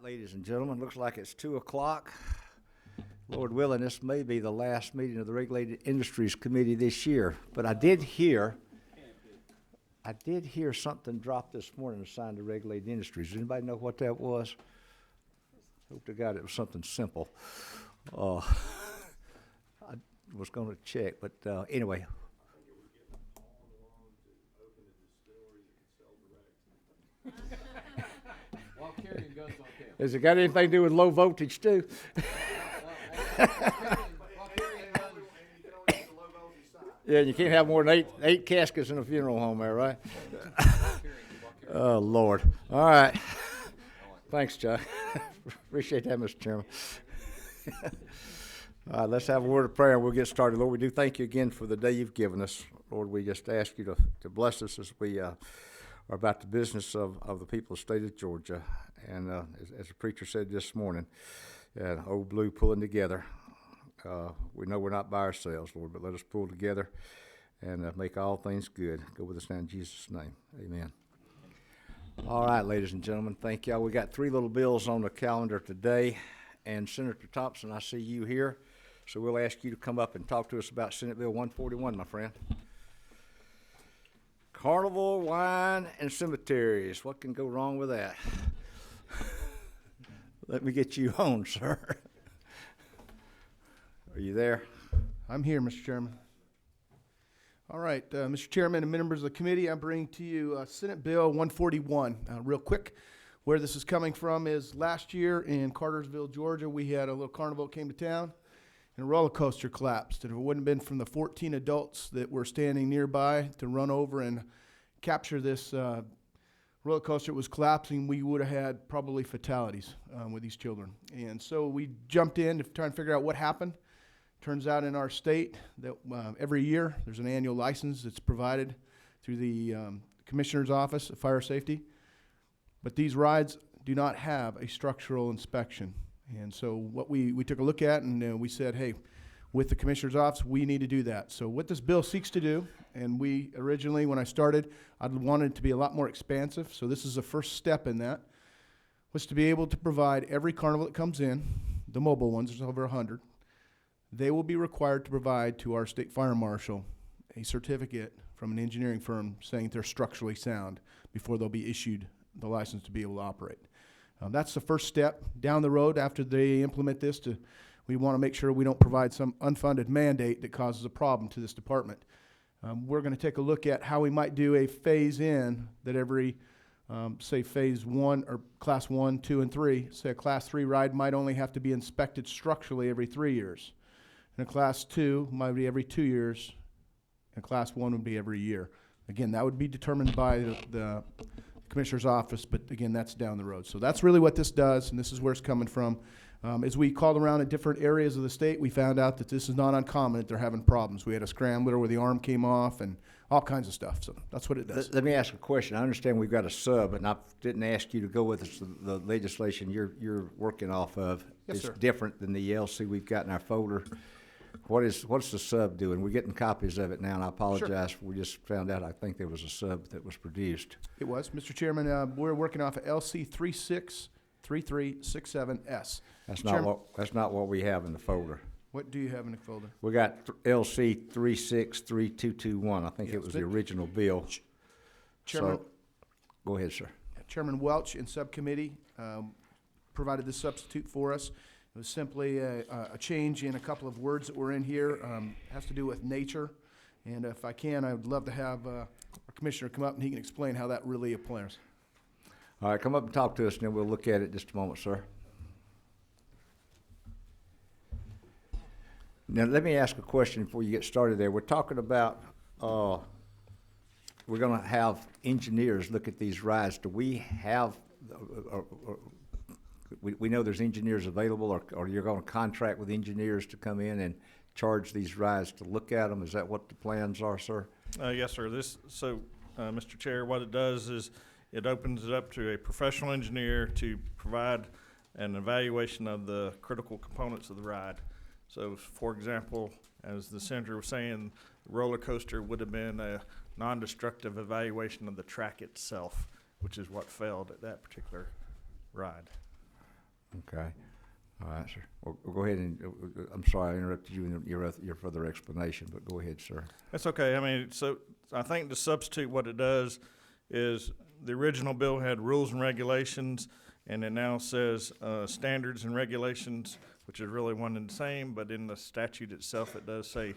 Ladies and gentlemen, looks like it's 2 o'clock. Lord willing, this may be the last meeting of the Regulated Industries Committee this year. But I did hear something drop this morning assigned to Regulated Industries. Does anybody know what that was? Hope to God it was something simple. I was going to check, but anyway. Has it got anything to do with low voltage too? Yeah, you can't have more than eight caskets in a funeral home there, right? Oh, Lord. All right. Thanks, Chuck. Appreciate that, Mr. Chairman. All right, let's have a word of prayer and we'll get started. Lord, we do thank you again for the day you've given us. Lord, we just ask you to bless us as we are about the business of the people of the state of Georgia. And as the preacher said this morning, Old Blue pulling together. We know we're not by ourselves, Lord, but let us pull together and make all things good. Go with us now in Jesus' name. Amen. All right, ladies and gentlemen, thank y'all. We got 3 little bills on the calendar today. And Senator Thompson, I see you here. So we'll ask you to come up and talk to us about Senate Bill 141, my friend. Carnival, wine, and cemeteries. What can go wrong with that? Let me get you on, sir. Are you there? I'm here, Mr. Chairman. All right, Mr. Chairman and members of the committee, I'm bringing to you Senate Bill 141. Real quick, where this is coming from is last year in Cartersville, Georgia, we had a little carnival that came to town, and a roller coaster collapsed. And if it wouldn't have been from the 14 adults that were standing nearby to run over and capture this roller coaster that was collapsing, we would have had probably fatalities with these children. And so we jumped in to try and figure out what happened. Turns out in our state that every year there's an annual license that's provided through the Commissioner's Office of Fire Safety. But these rides do not have a structural inspection. And so what we took a look at and we said, hey, with the Commissioner's Office, we need to do that. So what this bill seeks to do, and we originally, when I started, I wanted it to be a lot more expansive. So this is the first step in that, was to be able to provide every carnival that comes in, the mobile ones, there's over 100, they will be required to provide to our state fire marshal a certificate from an engineering firm saying they're structurally sound before they'll be issued the license to be able to operate. That's the first step. Down the road, after they implement this, we want to make sure we don't provide some unfunded mandate that causes a problem to this department. We're going to take a look at how we might do a phase-in that every, say, phase 1 or class 1, 2, and 3, say a class 3 ride might only have to be inspected structurally every 3 years. And a class 2 might be every 2 years, and class 1 would be every year. Again, that would be determined by the Commissioner's Office, but again, that's down the road. So that's really what this does, and this is where it's coming from. As we called around in different areas of the state, we found out that this is not uncommon, that they're having problems. We had a scrambler where the arm came off and all kinds of stuff. So that's what it does. Let me ask a question. I understand we've got a sub, and I didn't ask you to go with us. The legislation you're working off of Yes, is sir. different than the LC we've got in our folder. What's the sub doing? We're getting copies of it now, and I apologize. Sure. We just found out I think there was a sub that was produced. It was. Mr. Chairman, we're working off of LC 363367S. That's not what we have in the folder. What do you have in the folder? We got LC 363221. I think it was the original bill. Chairman, So, go ahead, sir. Chairman Welch in subcommittee provided this substitute for us. It was simply a change in a couple of words that were in here. It has to do with nature. And if I can, I would love to have our commissioner come up and he can explain how that really applies. All right, come up and talk to us, and then we'll look at it just a moment, sir. Now, let me ask a question before you get started there. We're talking about, we're going to have engineers look at these rides. Do we have, we know there's engineers available, or you're going to contract with engineers to come in and charge these rides to look at them? Is that what the plans are, sir? Yes, sir. Mr. Chair, what it does is it opens it up to a professional engineer to provide an evaluation of the critical components of the ride. So, for example, as the senator was saying, the roller coaster would have been a non-destructive evaluation of the track itself, which is what failed at that particular ride. Okay. All right, sir. Well, go ahead and, I'm sorry I interrupted you in your further explanation, but go ahead, sir. That's okay. I mean, so I think to substitute what it does is the original bill had rules and regulations, and it now says standards and regulations, which is really one and the same, but in the statute itself, it does say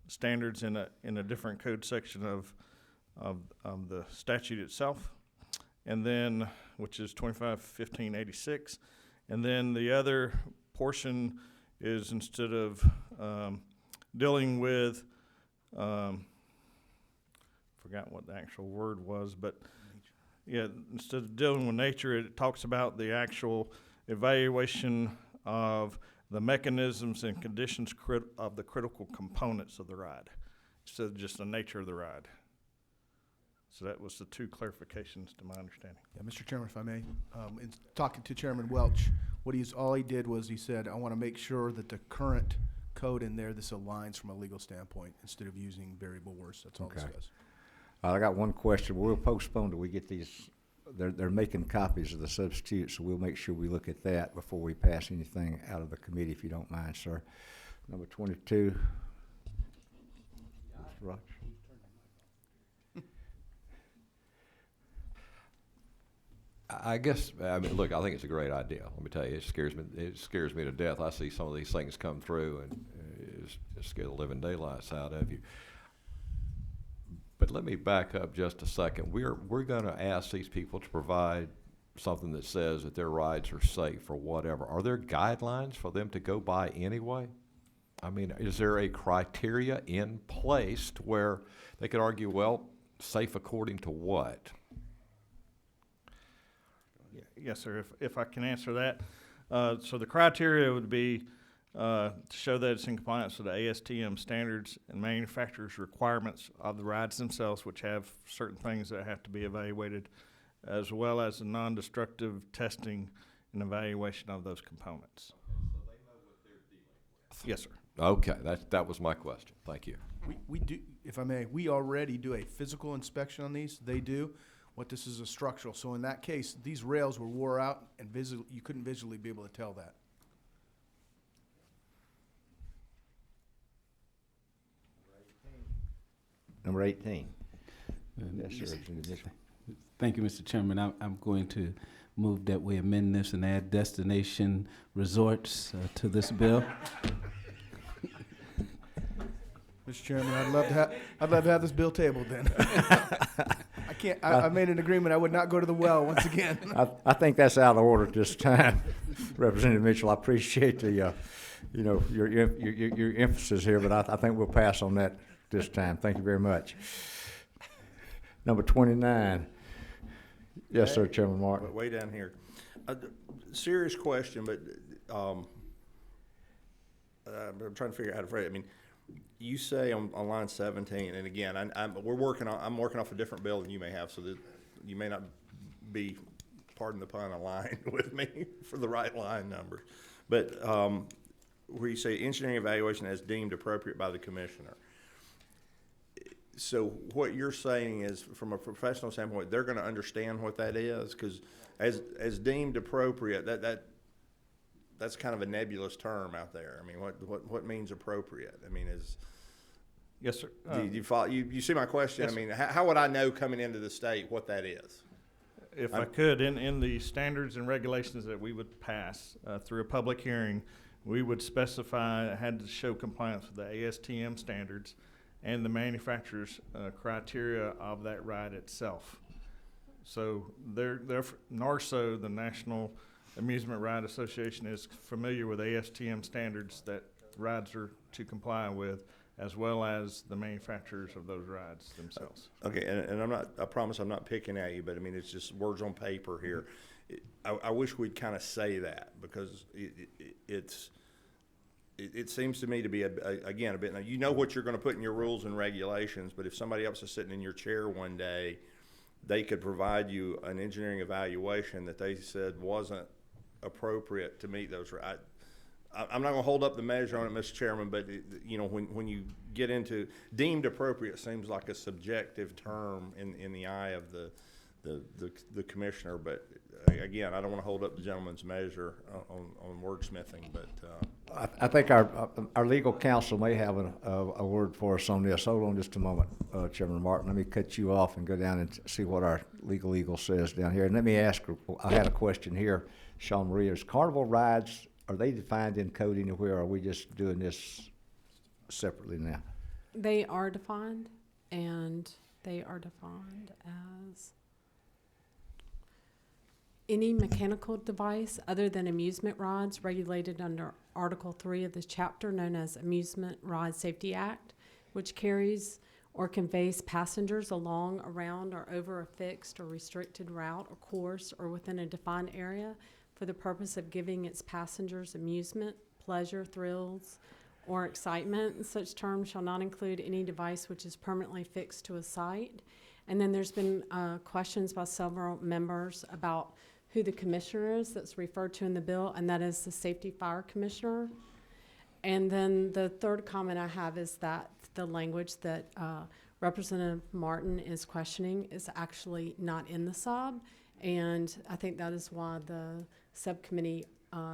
standards in a different code section of the statute itself, and then, which is 251586. And then the other portion is instead of dealing with, forgot what the actual word was, but yeah, instead of dealing with nature, it talks about the actual evaluation of the mechanisms and conditions of the critical components of the ride, instead of just the nature of the ride. So that was the two clarifications to my understanding. Yeah, Mr. Chairman, if I may, in talking to Chairman Welch, all he did was he said, I want to make sure that the current code in there, this aligns from a legal standpoint instead of using variable words. That's all this Okay. does. I got one question. We'll postpone till we get these. They're making copies of the substitute, so we'll make sure we look at that before we pass anything out of the committee, if you don't mind, sir. Number 22. Mr. Rogers. I guess, I mean, look, I think it's a great idea. Let me tell you, it scares me to death. I see some of these things come through and it scares the living daylights out of you. But let me back up just a second. We're going to ask these people to provide something that says that their rides are safe or whatever. Are there guidelines for them to go by anyway? I mean, is there a criteria in place to where they could argue, well, safe according to what? Yes, sir, if I can answer that. So the criteria would be to show that it's in compliance with the ASTM standards and manufacturer's requirements of the rides themselves, which have certain things that have to be evaluated, as well as the non-destructive testing and evaluation of those components. So they know what they're dealing with? Yes, sir. Okay, that was my question. Thank you. We do, if I may, we already do a physical inspection on these. They do. What this is a structural. So in that case, these rails were wore out and you couldn't visually be able to tell that. Number 18. Yes, Yes, sir. Thank you, Mr. Chairman. I'm going to move that we amend this and add destination resorts to this bill. Mr. Chairman, I'd love to have this bill tabled then. I made an agreement I would not go to the well once again. I think that's out of order at this time. Representative Mitchell, I appreciate the, your emphasis here, but I think we'll pass on that this time. Thank you very much. Number 29. Yes, sir, Chairman Martin. Way down here. Serious question, but I'm trying to figure out how to phrase it. I mean, you say on line 17, and again, I'm working off a different bill than you may have, so that you may not be, pardon the pun, aligned with me for the right line numbers. But where you say engineering evaluation as deemed appropriate by the commissioner. So what you're saying is, from a professional standpoint, they're going to understand what that is, because as deemed appropriate, that's kind of a nebulous term out there. I mean, what means appropriate? I mean, Yes, sir. do you follow? You see my question? Yes, I mean, how would I know coming into the state what that is? If I could, in the standards and regulations that we would pass through a public hearing, we would specify, had to show compliance with the ASTM standards and the manufacturer's criteria of that ride itself. So NARSO, the National Amusement Ride Association, is familiar with ASTM standards that rides are to comply with, as well as the manufacturers of those rides themselves. Okay, and I promise I'm not picking at you, but I mean, it's just words on paper here. I wish we'd kind of say that, because it seems to me to be again a bit. Now, you know what you're going to put in your rules and regulations, but if somebody else is sitting in your chair one day, they could provide you an engineering evaluation that they said wasn't appropriate to meet those. I'm not going to hold up the measure on it, Mr. Chairman, but when you get into deemed appropriate, seems like a subjective term in the eye of the commissioner, but again, I don't want to hold up the gentleman's measure on wordsmithing, but, I think our legal counsel may have a word for us on this. Hold on just a moment, Chairman Martin. Let me cut you off and go down and see what our legal eagle says down here. And let me ask, I had a question here, Sean Maria. Is carnival rides, are they defined in code anywhere, or are we just doing this separately now? They are defined, and they are defined as any mechanical device other than amusement rods regulated under Article 3 of this chapter, known as Amusement Rod Safety Act, which carries or conveys passengers along, around, or over a fixed or restricted route or course or within a defined area for the purpose of giving its passengers amusement, pleasure, thrills, or excitement. And such terms shall not include any device which is permanently fixed to a site. And then there's been questions by several members about who the commissioner is that's referred to in the bill, and that is the Safety Fire Commissioner. And then the third comment I have is that the language that Representative Martin is questioning is actually not in the sub, and I think that is why the subcommittee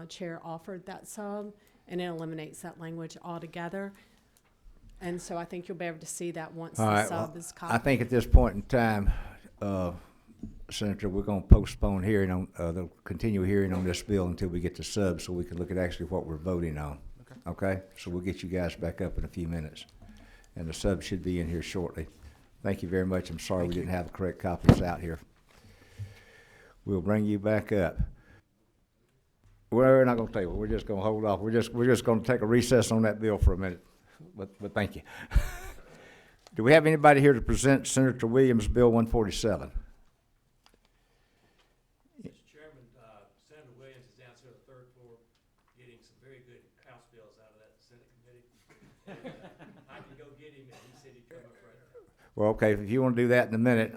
chair offered that sub, and it eliminates that language altogether. And so I think you'll be able to see that once All the right, sub well, is I copied. think at this point in time, Senator, we're gonna postpone hearing on, the continue hearing on this bill until we get the sub, so we can look at actually what we're voting on. Okay? So we'll get you guys back up in a few minutes. And the sub should be in here shortly. Thank you very much. I'm sorry we didn't have the correct copies out here. We'll bring you back up. We're not gonna table, we're just gonna hold off. We're just gonna take a recess on that bill for a minute. But thank you. Do we have anybody here to present Senator Williams' Bill 147? Mr. Chairman, Senator Williams is downstairs on the third floor getting some very good House bills out of that Senate committee. I can go get him, and he said he'd come up right now. Well, okay, if you want to do that in a minute,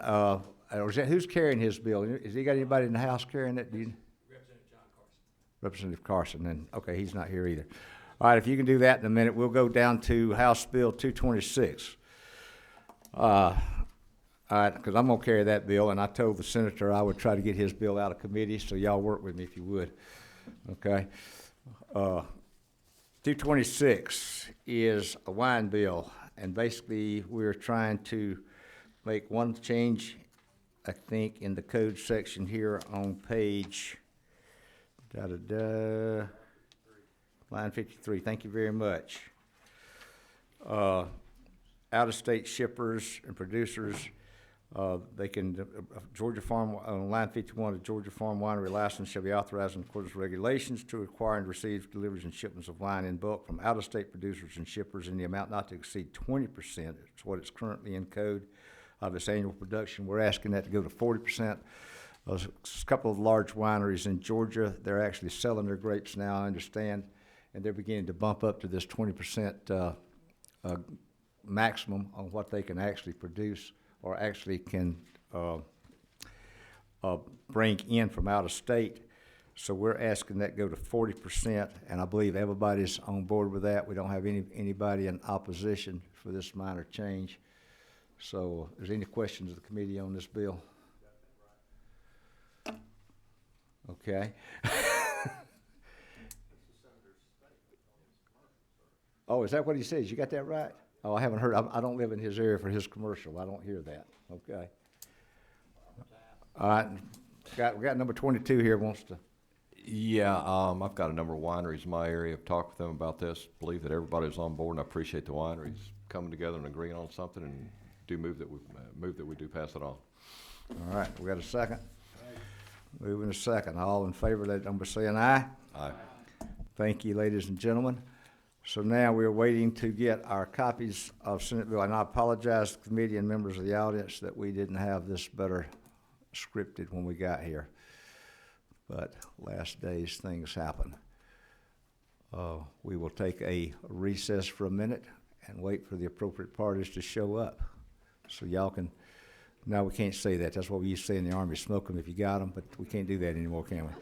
who's carrying his bill? Has he got anybody in the House carrying it? Do you? Representative John Carson. Representative Carson, then, okay, he's not here either. All right, if you can do that in a minute, we'll go down to House Bill 226. All right, because I'm gonna carry that bill, and I told the senator I would try to get his bill out of committee, so y'all work with me if you would, okay? 226 is a wine bill, and basically, we're trying to make one change, I think, in the code section here on page, line 53, thank you very much. Out-of-state shippers and producers, they can, Georgia Farm, on line 51, a Georgia Farm winery license shall be authorized in accordance with regulations to acquire and receive deliveries and shipments of wine in bulk from out-of-state producers and shippers in the amount not to exceed 20%. It's what it's currently in code of its annual production. We're asking that to go to 40%. A couple of large wineries in Georgia, they're actually selling their grapes now, I understand, and they're beginning to bump up to this 20% maximum on what they can actually produce or actually can bring in from out of state. So we're asking that go to 40%, and I believe everybody's on board with that. We don't have anybody in opposition for this minor change. So is there any questions of the committee on this bill? Okay. Oh, is that what he says? You got that right? Oh, I haven't heard. I don't live in his area for his commercial. I don't hear that. Okay. All right. We got number 22 here wants to. Yeah, I've got a number of wineries in my area. I've talked with them about this. Believe that everybody's on board, and I appreciate the wineries coming together and agreeing on something, and do move that we do pass it on. All right. We got a second. Moving a second. All in favor, let number saying aye. Aye. Thank you, ladies and gentlemen. So now we're waiting to get our copies of Senate Bill, and I apologize to the committee and members of the audience that we didn't have this better scripted when we got here. But last days, things happen. We will take a recess for a minute and wait for the appropriate parties to show up. So y'all can, now we can't say that. That's what we used to say in the Army, smoke them if you got them, but we can't do that anymore, can we?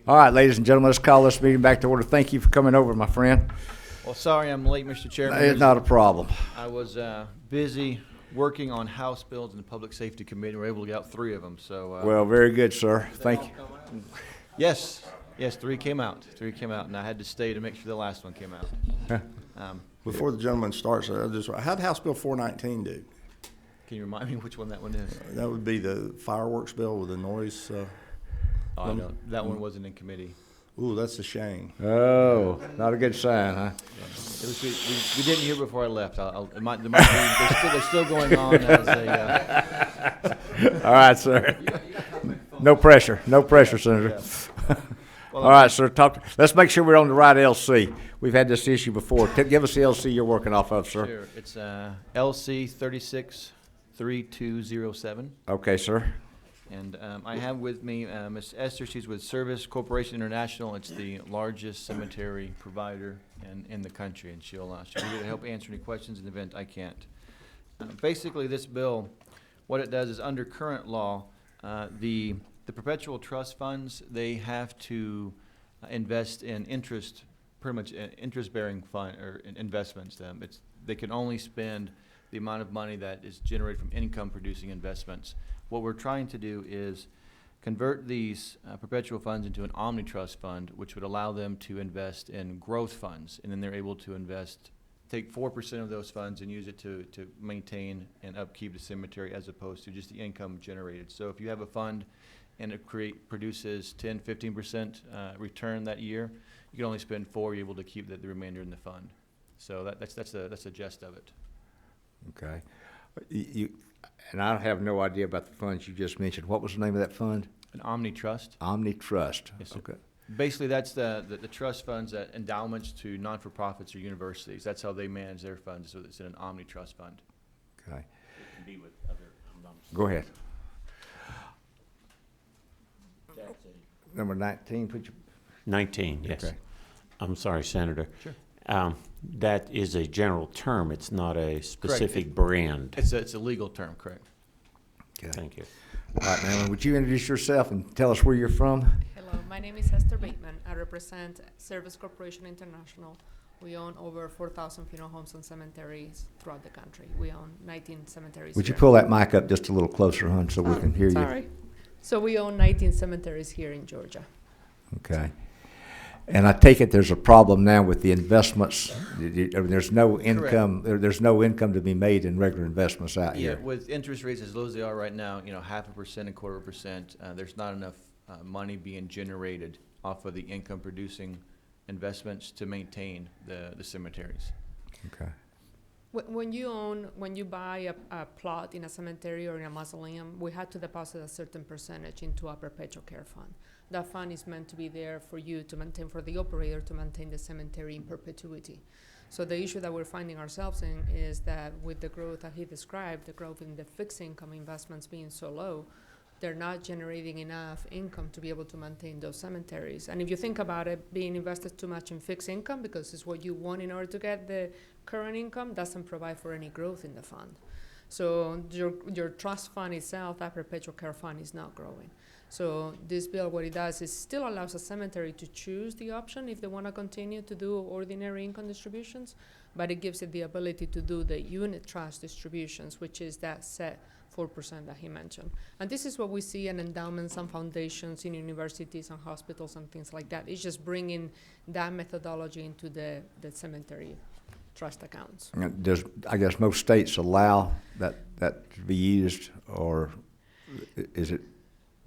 All right, ladies and gentlemen, let's call this meeting back to order. Thank you for coming over, my friend. Well, sorry I'm late, Mr. Chairman. It's not a problem. I was busy working on House bills in the Public Safety Committee. We were able to get out 3 of them, so. Well, very good, sir. Thank you. Yes, 3 came out. 3 came out, and I had to stay to make sure the last one came out. Before the gentleman starts, how'd House Bill 419 do? Can you remind me which one that one is? That would be the fireworks bill with the noise, Oh, I don't, that one wasn't in committee. ooh, that's a shame. Oh, not a good sign, huh? It was, we didn't hear before I left. It might be, they're still going on as a, All right, sir. No pressure, Senator. well, All right, sir, let's make sure we're on the right LC. We've had this issue before. Give us the LC you're working off of, sir. Sure, it's LC 363207. Okay, sir. And I have with me Ms. Esther. She's with Service Corporation International. It's the largest cemetery provider in the country, and she'll be here to help answer any questions in the event I can't. Basically, this bill, what it does is under current law, the perpetual trust funds, they have to invest in interest, pretty much interest-bearing fund or investments. They can only spend the amount of money that is generated from income-producing investments. What we're trying to do is convert these perpetual funds into an omnitrust fund, which would allow them to invest in growth funds, and then they're able to take 4% of those funds and use it to maintain and upkeep the cemetery as opposed to just the income generated. So if you have a fund and it produces 10, 15% return that year, you can only spend 4, you're able to keep the remainder in the fund. So that's the gist of it. Okay. And I have no idea about the funds you just mentioned. What was the name of that fund? An omnitrust. OmniTrust. Yes, sir. Okay. Basically, that's the trust funds, that endowments to non-for-profits or universities. That's how they manage their funds, so it's in an omnitrust fund. Okay. It can be with other Go ahead. tax city. Number 19, put your, 19, yes. Okay. I'm sorry, Senator. Sure. That is a general term. It's not a specific brand. It's a legal term, correct? okay. Thank you. All right, Marilyn, would you introduce yourself and tell us where you're from? Hello, my name is Esther Bateman. I represent Service Corporation International. We own over 4,000 funeral homes and cemeteries throughout the country. We own 19 cemeteries. Would you here. pull that mic up just a little closer, hon, so we can hear you? Sorry. So we own 19 cemeteries here in Georgia. Okay. And I take it there's a problem now with the investments. There's no income. There's no income to be made in regular investments out Yeah, here. with interest rates as low as they are right now, 0.5% and 0.25%, there's not enough money being generated off of the income-producing investments to maintain the cemeteries. Okay. When you buy a plot in a cemetery or in a mausoleum, we had to deposit a certain percentage into a perpetual care fund. That fund is meant to be there for you to maintain, for the operator to maintain the cemetery in perpetuity. So the issue that we're finding ourselves in is that with the growth that he described, the growth in the fixed income investments being so low, they're not generating enough income to be able to maintain those cemeteries. And if you think about it, being invested too much in fixed income, because it's what you want in order to get the current income, doesn't provide for any growth in the fund. So your trust fund itself, that perpetual care fund, is not growing. So this bill, what it does is still allows a cemetery to choose the option if they want to continue to do ordinary income distributions, but it gives it the ability to do the unit trust distributions, which is that set 4% that he mentioned. And this is what we see in endowments and foundations in universities and hospitals and things like that. It's just bringing that methodology into the cemetery trust accounts. I guess most states allow that to be used, or is it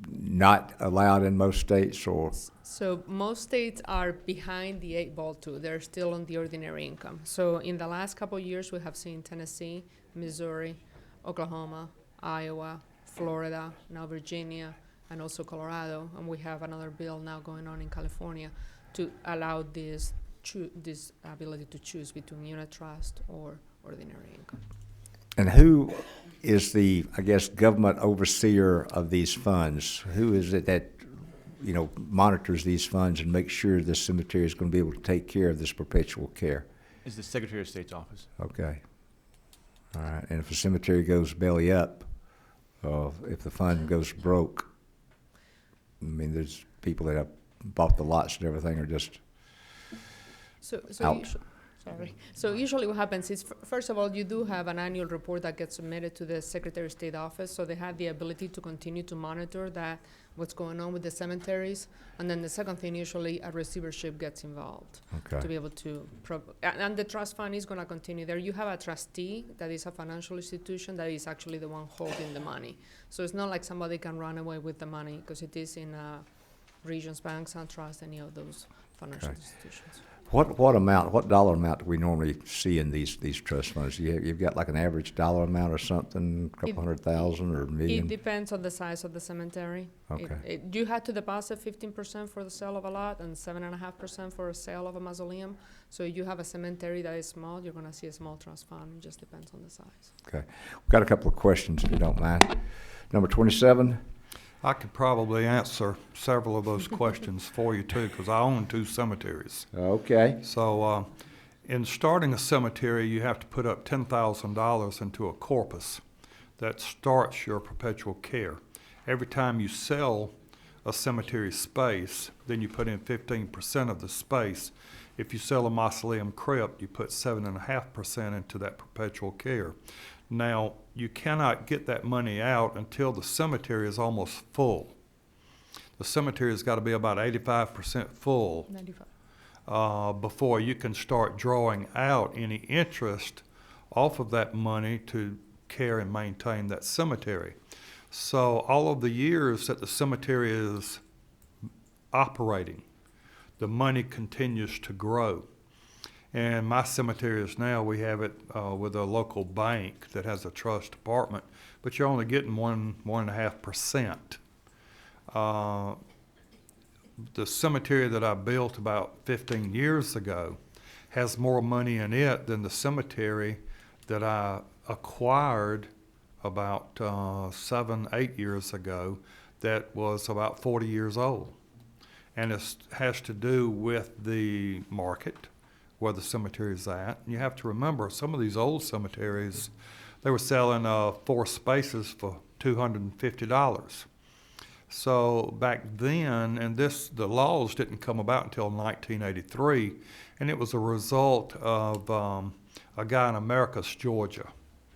not allowed in most states, or? So most states are behind the 8 ball too. They're still on the ordinary income. So in the last couple of years, we have seen Tennessee, Missouri, Oklahoma, Iowa, Florida, now Virginia, and also Colorado. And we have another bill now going on in California to allow this ability to choose between unit trust or ordinary income. And who is the, I guess, government overseer of these funds? Who is it that, monitors these funds and makes sure the cemetery is going to be able to take care of this perpetual care? It's the Secretary of State's office. Okay. All right. And if a cemetery goes belly up, if the fund goes broke, I mean, there's people that have bought the lots and everything, or just So out? sorry. So usually what happens is, first of all, you do have an annual report that gets submitted to the Secretary of State office, so they have the ability to continue to monitor that, what's going on with the cemeteries. And then the second thing, usually a receivership gets involved to Okay, be able to, and the trust fund is gonna continue there. You have a trustee that is a financial institution that is actually the one holding the money. So it's not like somebody can run away with the money, because it is in Regions Bank, SunTrust, any of those financial Okay. institutions. what dollar amount do we normally see in these trust funds? You've got like an average dollar amount or something, a couple $100,000 or a It million? depends on the size of the cemetery. Okay. You had to deposit 15% for the sale of a lot and 7.5% for a sale of a mausoleum. So you have a cemetery that is small, you're gonna see a small trust fund. It just depends on the size. Okay. We've got a couple of questions, if you don't mind. Number 27? I could probably answer several of those questions for you too, because I own 2 cemeteries. Okay. So, in starting a cemetery, you have to put up $10,000 into a corpus that starts your perpetual care. Every time you sell a cemetery space, then you put in 15% of the space. If you sell a mausoleum crypt, you put 7.5% into that perpetual care. Now, you cannot get that money out until the cemetery is almost full. The cemetery has got to be about 85% full 95. before you can start drawing out any interest off of that money to care and maintain that cemetery. So all of the years that the cemetery is operating, the money continues to grow. And my cemetery is now, we have it with a local bank that has a trust department, but you're only getting 1.5%. The cemetery that I built about 15 years ago has more money in it than the cemetery that I acquired about 7-8 years ago that was about 40 years old. And it has to do with the market, where the cemetery is at. And you have to remember, some of these old cemeteries, they were selling 4 spaces for $250. So back then, and the laws didn't come about until 1983, and it was a result of a guy in Americus, Georgia,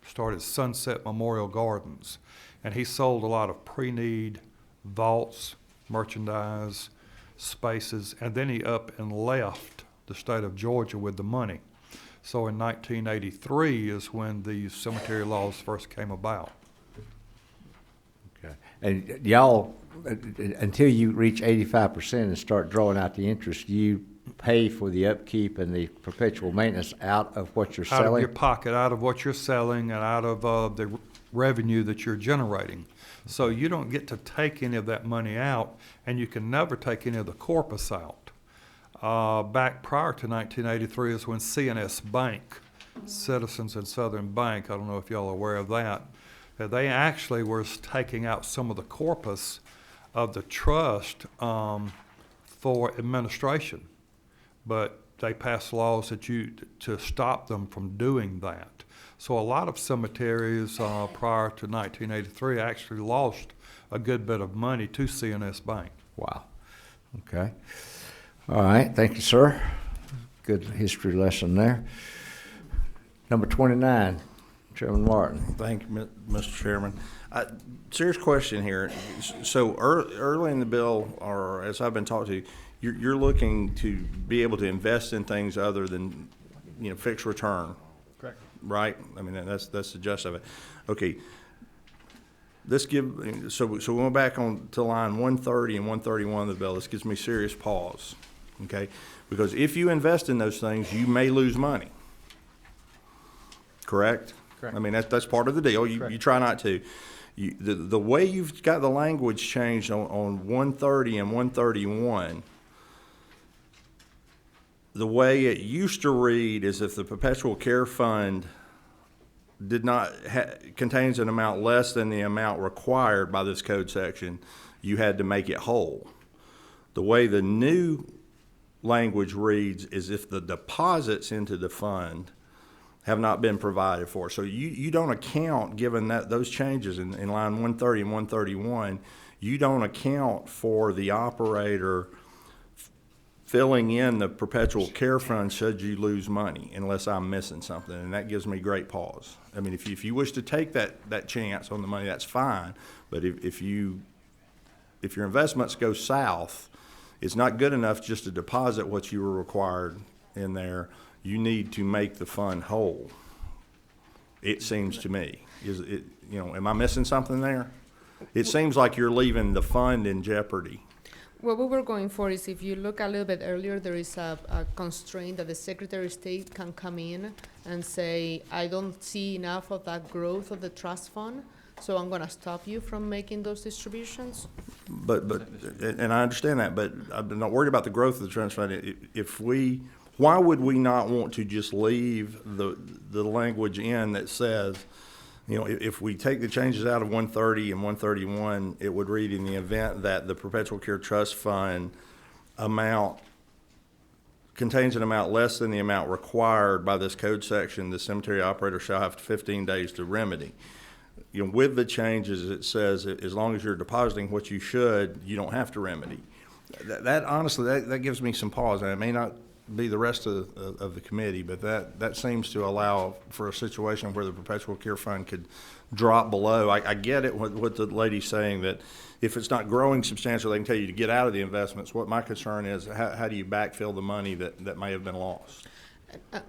started Sunset Memorial Gardens, and he sold a lot of pre-need vaults, merchandise, spaces, and then he up and left the state of Georgia with the money. So in 1983 is when the cemetery laws first came about. Okay. And y'all, until you reach 85% and start drawing out the interest, you pay for the upkeep and the perpetual maintenance out of what you're Out of selling? your pocket, out of what you're selling, and out of the revenue that you're generating. So you don't get to take any of that money out, and you can never take any of the corpus out. Back prior to 1983 is when C&S Bank, Citizens and Southern Bank, I don't know if y'all are aware of that, they actually were taking out some of the corpus of the trust for administration. But they passed laws to stop them from doing that. So a lot of cemeteries prior to 1983 actually lost a good bit of money to C&S Bank. Wow. Okay. All right. Thank you, sir. Good history lesson there. Number 29, Chairman Martin. Thank you, Mr. Chairman. Serious question here. So early in the bill, or as I've been talking to you, you're looking to be able to invest in things other than, fixed return. Correct. Right? I mean, that's the gist of it. Okay. So we went back on to line 130 and 131 of the bill. This gives me serious pause. Okay? Because if you invest in those things, you may lose money. Correct? Correct. I mean, that's part of the deal. You try not to. The way you've got the language changed on 130 and 131, the way it used to read is if the perpetual care fund did not contains an amount less than the amount required by this code section, you had to make it whole. The way the new language reads is if the deposits into the fund have not been provided for. So you don't account, given that those changes in line 130 and 131, you don't account for the operator filling in the perpetual care fund should you lose money, unless I'm missing something, and that gives me great pause. I mean, if you wish to take that chance on the money, that's fine, but if your investments go south, it's not good enough just to deposit what you were required in there. You need to make the fund whole, it seems to me. Is it, am I missing something there? It seems like you're leaving the fund in jeopardy. What we were going for is, if you look a little bit earlier, there is a constraint that the Secretary of State can come in and say, I don't see enough of that growth of the trust fund, so I'm gonna stop you from making those distributions. But and I understand that, but I'm not worried about the growth of the trust fund. Why would we not want to just leave the language in that says, if we take the changes out of 130 and 131, it would read, in the event that the Perpetual Care Trust Fund amount contains an amount less than the amount required by this code section, the cemetery operator shall have 15 days to remedy. With the changes, it says as long as you're depositing what you should, you don't have to remedy. That honestly, that gives me some pause, and it may not be the rest of the committee, but that seems to allow for a situation where the perpetual care fund could drop below. I get it, what the lady's saying, that if it's not growing substantially, they can tell you to get out of the investments. What my concern is, how do you backfill the money that may have been lost?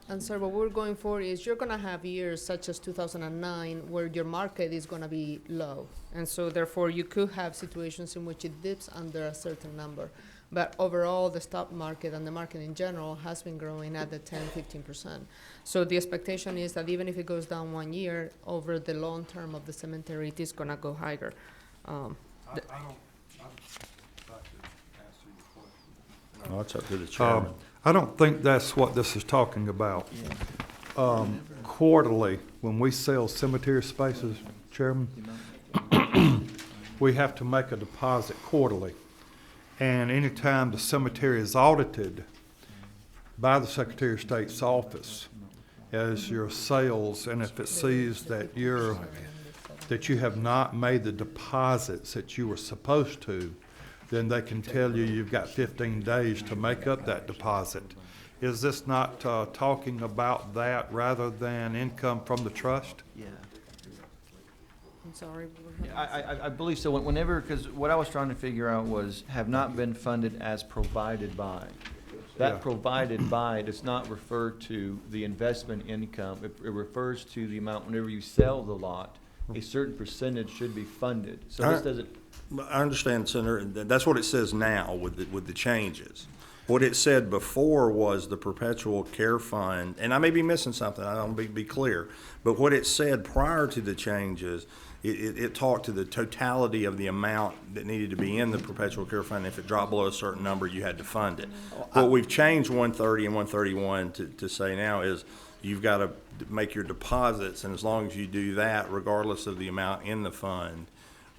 And sir, what we're going for is, you're gonna have years such as 2009 where your market is gonna be low. And so therefore you could have situations in which it dips under a certain number. But overall, the stock market and the market in general has been growing at the 10–15%. So the expectation is that even if it goes down 1 year, over the long term of the cemetery, it is gonna go higher. No, it's up to the chairman. I don't think that's what this is talking about. Quarterly, when we sell cemetery spaces, Chairman, we have to make a deposit quarterly. And anytime the cemetery is audited by the Secretary of State's office as your sales, and if it sees that you have not made the deposits that you were supposed to, then they can tell you you've got 15 days to make up that deposit. Is this not talking about that rather than income from the trust? Yeah. I'm sorry. I believe so. Whenever, because what I was trying to figure out was, have not been funded as provided by. That Yeah. provided by does not refer to the investment income. It refers to the amount whenever you sell the lot, a certain percentage should be funded. So this doesn't. I understand, Senator, and that's what it says now with the changes. What it said before was the perpetual care fund, and I may be missing something, I don't be clear, but what it said prior to the changes, it talked to the totality of the amount that needed to be in the perpetual care fund. If it dropped below a certain number, you had to fund it. What we've changed 130 and 131 to say now is you've got to make your deposits, and as long as you do that, regardless of the amount in the fund,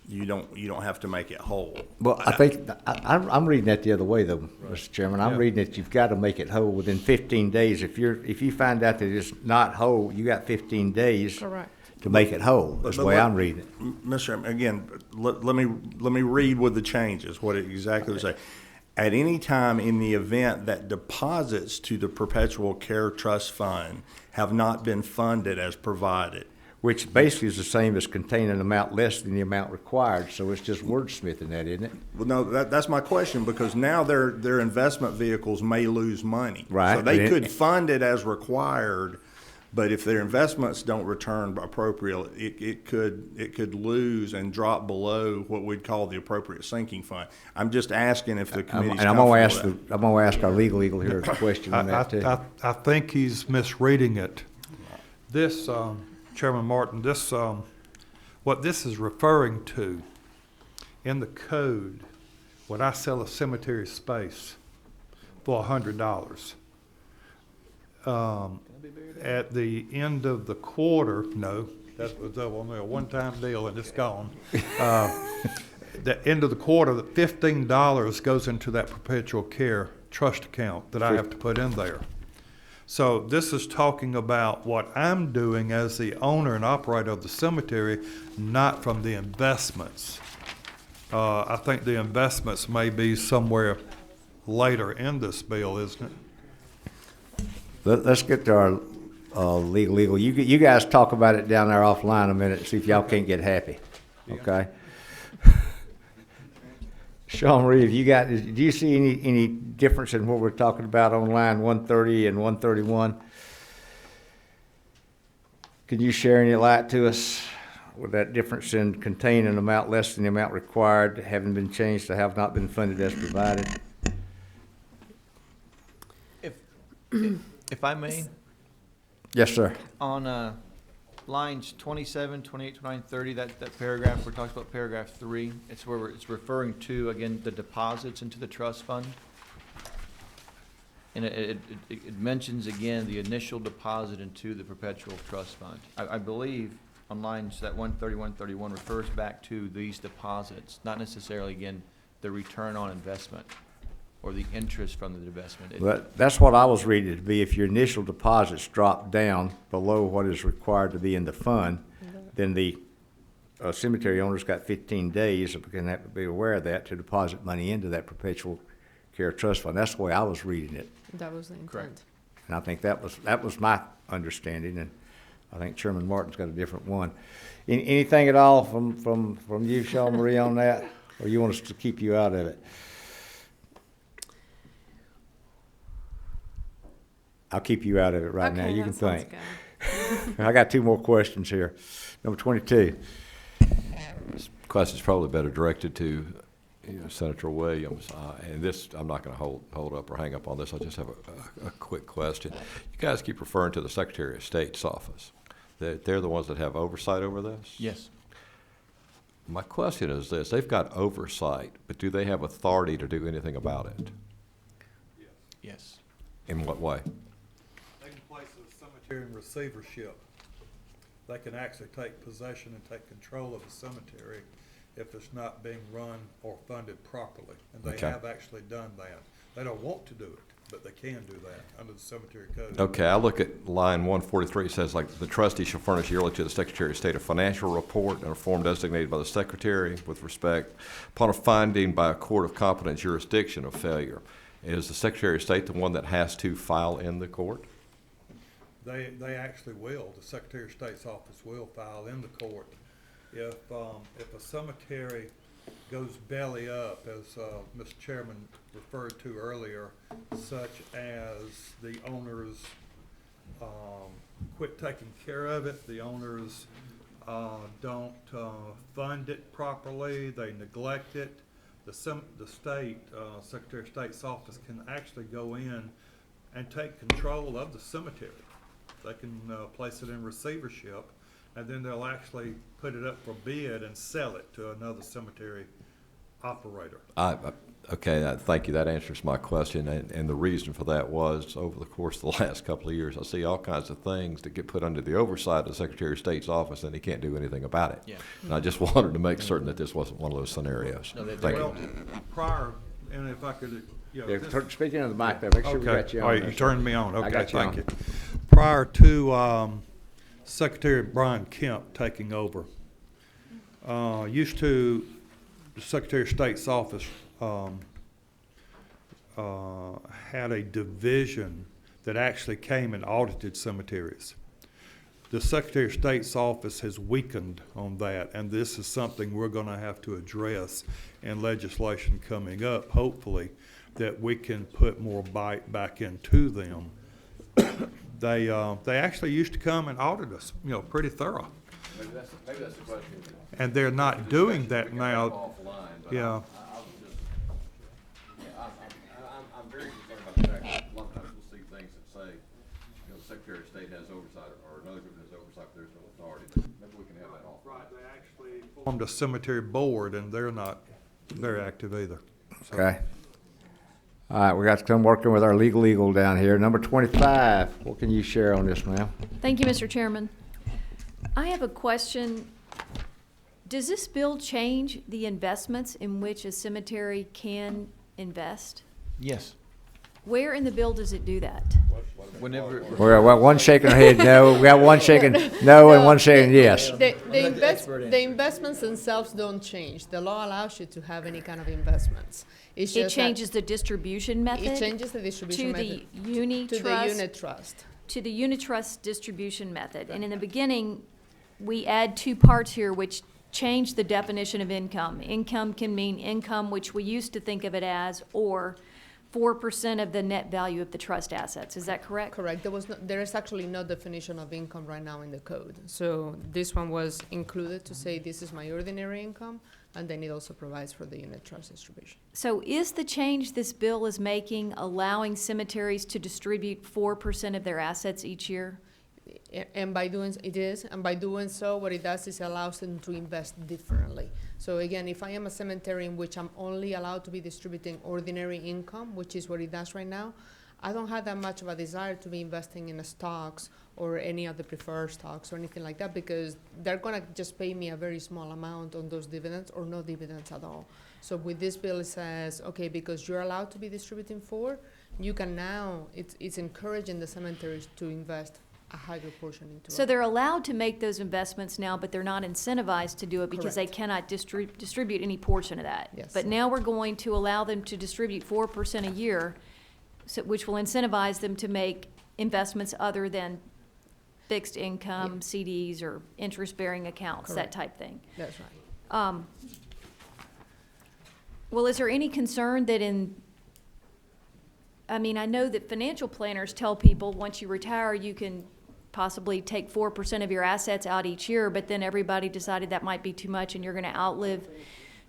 you don't have to make it whole. Well, I think, I'm reading that the other way though, Mr. Chairman. I'm reading that you've got to make it whole within 15 days. If you find out that it's not whole, you got 15 days Correct. to make it whole. That's the way I'm reading it. Mr. Chairman, again, let me read with the changes, what it exactly would say. At any time in the event that deposits to the Perpetual Care Trust Fund have not been funded as provided. Which basically is the same as containing an amount less than the amount required, so it's just wordsmithing that, isn't it? Well, no, that's my question, because now their investment vehicles may lose money. Right. So they could fund it as required, but if their investments don't return appropriately, it could lose and drop below what we'd call the appropriate sinking fund. I'm just asking if the committee's And I'm gonna ask our legal eagle here a question on that too. I think he's misreading it. This, Chairman Martin, what this is referring to in the code, when I sell a cemetery space for $100, at the end of the quarter, no, that was only a one-time deal and it's gone. The end of the quarter, the $15 goes into that perpetual care trust account that I have to put in there. So this is talking about what I'm doing as the owner and operator of the cemetery, not from the investments. I think the investments may be somewhere later in this bill, isn't it? Let's get to our legal. You guys talk about it down there offline a minute, see if y'all can't get happy, okay? Sean Reeve, do you see any difference in what we're talking about on line 130 and 131? Can you share any light to us with that difference in contain an amount less than the amount required, having been changed to have not been funded as provided? If I may, Yes, sir. on lines 27, 28, 29, 30, that paragraph where it talks about paragraph 3, it's where it's referring to, again, the deposits into the trust fund. And it mentions, again, the initial deposit into the perpetual trust fund. I believe on lines that 130, 131 refers back to these deposits, not necessarily, again, the return on investment or the interest from the investment. That's what I was reading it to be. If your initial deposits drop down below what is required to be in the fund, then the cemetery owner's got 15 days, and we can have to be aware of that, to deposit money into that perpetual care trust fund. That's the way I was reading it. That was the intent. Correct. And I think that was my understanding, and I think Chairman Martin's got a different one. Anything at all from you, Sean Marie, on that? Or you want us to keep you out of it? I'll keep you out of it right now. Okay, You can that sounds think. good. I got 2 more questions here. Number 22. This question's probably better directed to Senator Williams. And this, I'm not going to hold up or hang up on this. I just have a quick question. You guys keep referring to the Secretary of State's office. They're the ones that have oversight over this? Yes. My question is this. They've got oversight, but do they have authority to do anything about it? Yes. In what way? They can place a cemetery in receivership. They can actually take possession and take control of the cemetery if it's not being run or funded properly. And they Okay. have actually done that. They don't want to do it, but they can do that under the cemetery code. Okay, I look at line 143, it says like, the trustee shall furnish yearly to the Secretary of State a financial report in a form designated by the Secretary with respect upon a finding by a court of competent jurisdiction of failure. Is the Secretary of State the one that has to file in the court? They actually will. The Secretary of State's office will file in the court. If a cemetery goes belly up, as Mr. Chairman referred to earlier, such as the owners quit taking care of it, the owners don't fund it properly, they neglect it, the state, Secretary of State's office can actually go in and take control of the cemetery. They can place it in receivership, and then they'll actually put it up for bid and sell it to another cemetery operator. Okay, thank you. That answers my question. And the reason for that was, over the course of the last couple of years, I see all kinds of things that get put under the oversight of the Secretary of State's office, and he can't do anything about it. Yeah. And I just wanted to make certain that this wasn't one of those scenarios. No, Thank you. Well, prior, and if I could, Yeah, this- speaking of the mic there, make sure we got you on. All right, there, you sir. turned me on. I Okay, got you thank on. you. Prior to Secretary Brian Kemp taking over, used to, the Secretary of State's office had a division that actually came and audited cemeteries. The Secretary of State's office has weakened on that, and this is something we're gonna have to address in legislation coming up, hopefully, that we can put more bite back into them. They actually used to come and audit us, pretty thorough. Maybe that's the question. And they're not doing that now. Yeah. I'm very concerned about the fact that a lot of times we'll see things that say, the Secretary of State has oversight, or another group has oversight, but there's no authority. Maybe we can have that off. Right, they actually formed a cemetery board, and they're not very active either. So- Okay. All right, we got to come working with our legal down here. Number 25, what can you share on this, ma'am? Thank you, Mr. Chairman. I have a question. Does this bill change the investments in which a cemetery can invest? Yes. Where in the bill does it do that? Well, Whenever, We're, well, one shaking her head no, we got one shaking no and one shaking yes. The investments themselves don't change. The law allows you to have any kind of investments. It's It just that changes the distribution method? It changes the distribution to method. the uni To the trust, unit trust. to the unit trust distribution method. And in the beginning, we add two parts here which change the definition of income. Income can mean income, which we used to think of it as, or 4% of the net value of the trust assets. Is that correct? Correct. There is actually no definition of income right now in the code. So this one was included to say this is my ordinary income, and then it also provides for the unit trust distribution. So is the change this bill is making allowing cemeteries to distribute 4% of their assets each year? And by doing, it is, and by doing so, what it does is allows them to invest differently. So again, if I am a cemetery in which I'm only allowed to be distributing ordinary income, which is what it does right now, I don't have that much of a desire to be investing in stocks or any of the preferred stocks or anything like that, because they're gonna just pay me a very small amount on those dividends or no dividends at all. So with this bill, it says, okay, because you're allowed to be distributing 4, you can now, it's encouraging the cemeteries to invest a higher portion into So it. they're allowed to make those investments now, but they're not incentivized to do it because they Correct. cannot distribute any portion of that. Yes. But now we're going to allow them to distribute 4% a year, so, which will incentivize them to make investments other than fixed income, CDs, or interest-bearing accounts, that Correct. type thing. That's right. Well, is there any concern that I mean, I know that financial planners tell people, once you retire, you can possibly take 4% of your assets out each year, but then everybody decided that might be too much and you're gonna outlive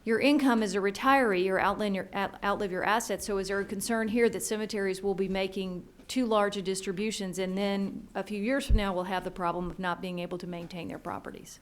your income as a retiree or outlive your assets. So is there a concern here that cemeteries will be making too large of distributions, and then a few years from now, we'll have the problem of not being able to maintain their properties?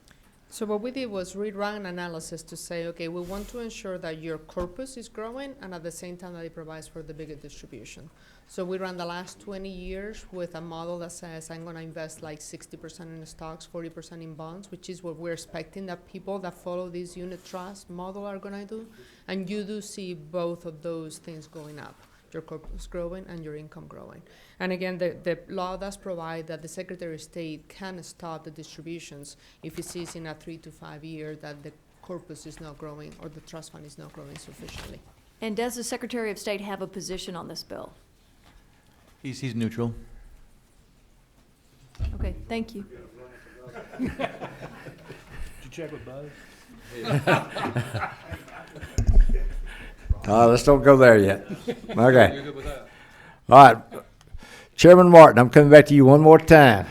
So what we did was we ran an analysis to say, okay, we want to ensure that your corpus is growing and at the same time that it provides for the bigger distribution. So we ran the last 20 years with a model that says I'm gonna invest like 60% in stocks, 40% in bonds, which is what we're expecting that people that follow this unit trust model are gonna do. And you do see both of those things going up, your corpus growing and your income growing. And again, the law does provide that the Secretary of State can stop the distributions if he sees in a 3 to 5 years that the corpus is not growing or the trust fund is not growing sufficiently. And does the Secretary of State have a position on this bill? he's neutral. Okay, thank you. Did you check with Buzz? Let's don't go there yet. Okay. All right. Chairman Martin, I'm coming back to you one more time.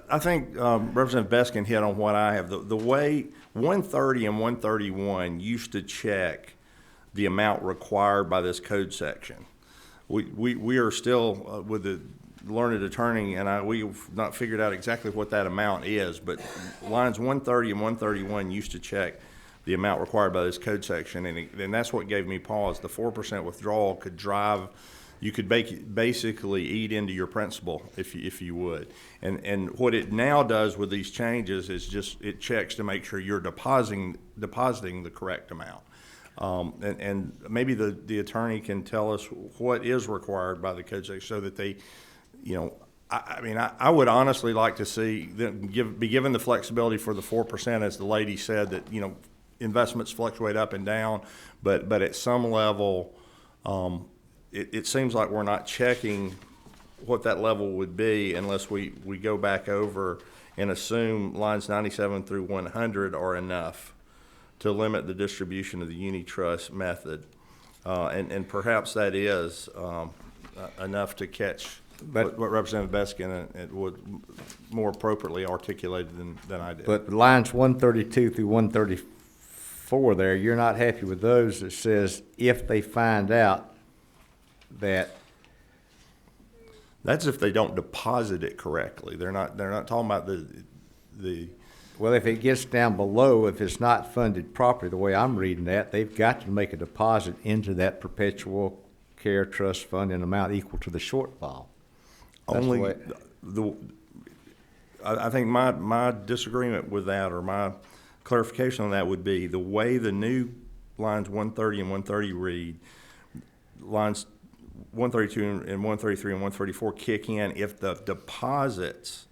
I think Representative Beskin hit on what I have. The way 130 and 131 used to check the amount required by this code section. We are still, with the learned attorney and we've not figured out exactly what that amount is, but lines 130 and 131 used to check the amount required by this code section, and that's what gave me pause. The 4% withdrawal could drive, you could basically eat into your principal if you would. And what it now does with these changes is just it checks to make sure you're depositing the correct amount. And maybe the attorney can tell us what is required by the code section so that they, you know, I would honestly like to see them be given the flexibility for the 4%, as the lady said, that, you know, investments fluctuate up and down, but at some level, it seems like we're not checking what that level would be unless we go back over and assume lines 97 through 100 are enough to limit the distribution of the uni trust method. And perhaps that is enough to catch what Representative Beskin would more appropriately articulated than I did. But lines 132 through 134 there, you're not happy with those that says if they find out that. That's if they don't deposit it correctly. They're not talking about the. Well, if it gets down below, if it's not funded properly, the way I'm reading that, they've got to make a deposit into that perpetual care trust fund in an amount equal to the shortfall. That's Only I think my disagreement with that, or my clarification on that, would be the way the new lines 130 and 130 read. Lines 132 and 133 and 134 kick in if the deposits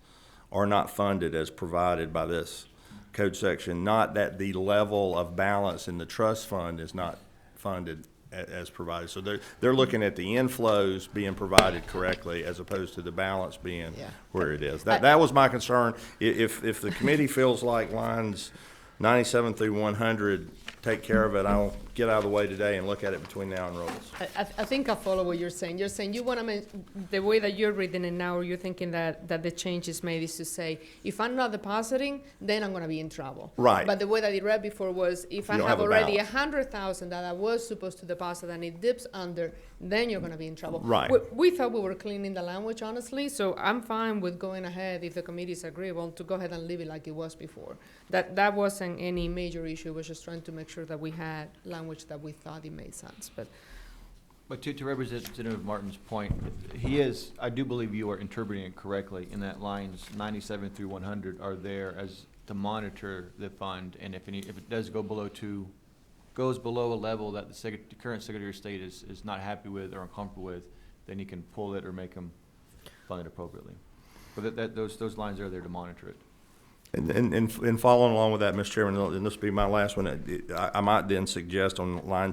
are not funded as provided by this code section, not that the level of balance in the trust fund is not funded as provided. So they're looking at the inflows being provided correctly as opposed to the balance being where it is. That was my concern. If the committee feels like lines 97 through 100 take care of it, I'll get out of the way today and look at it between now and rolls. I think I follow what you're saying. You're saying you want to, the way that you're reading it now, you're thinking that the change is made is to say, if I'm not depositing, then I'm going to be in trouble. Right. But the way that it read before was, if I don't have have a already balance. 100,000 that I was supposed to deposit and it dips under, then you're going to be in trouble. Right. We thought we were cleaning the language, honestly, so I'm fine with going ahead, if the committee is agreeable, to go ahead and leave it like it was before. That wasn't any major issue. We're just trying to make sure that we had language that we thought it made sense. But to Representative Martin's point, I do believe you are interpreting it correctly in that lines 97 through 100 are there as to monitor the fund, and if it does go goes below a level that the current Secretary of State is not happy with or uncomfortable with, then you can pull it or make them fund it appropriately. But those lines are there to monitor it. And following along with that, Mr. Chairman, and this will be my last one, I might then suggest on line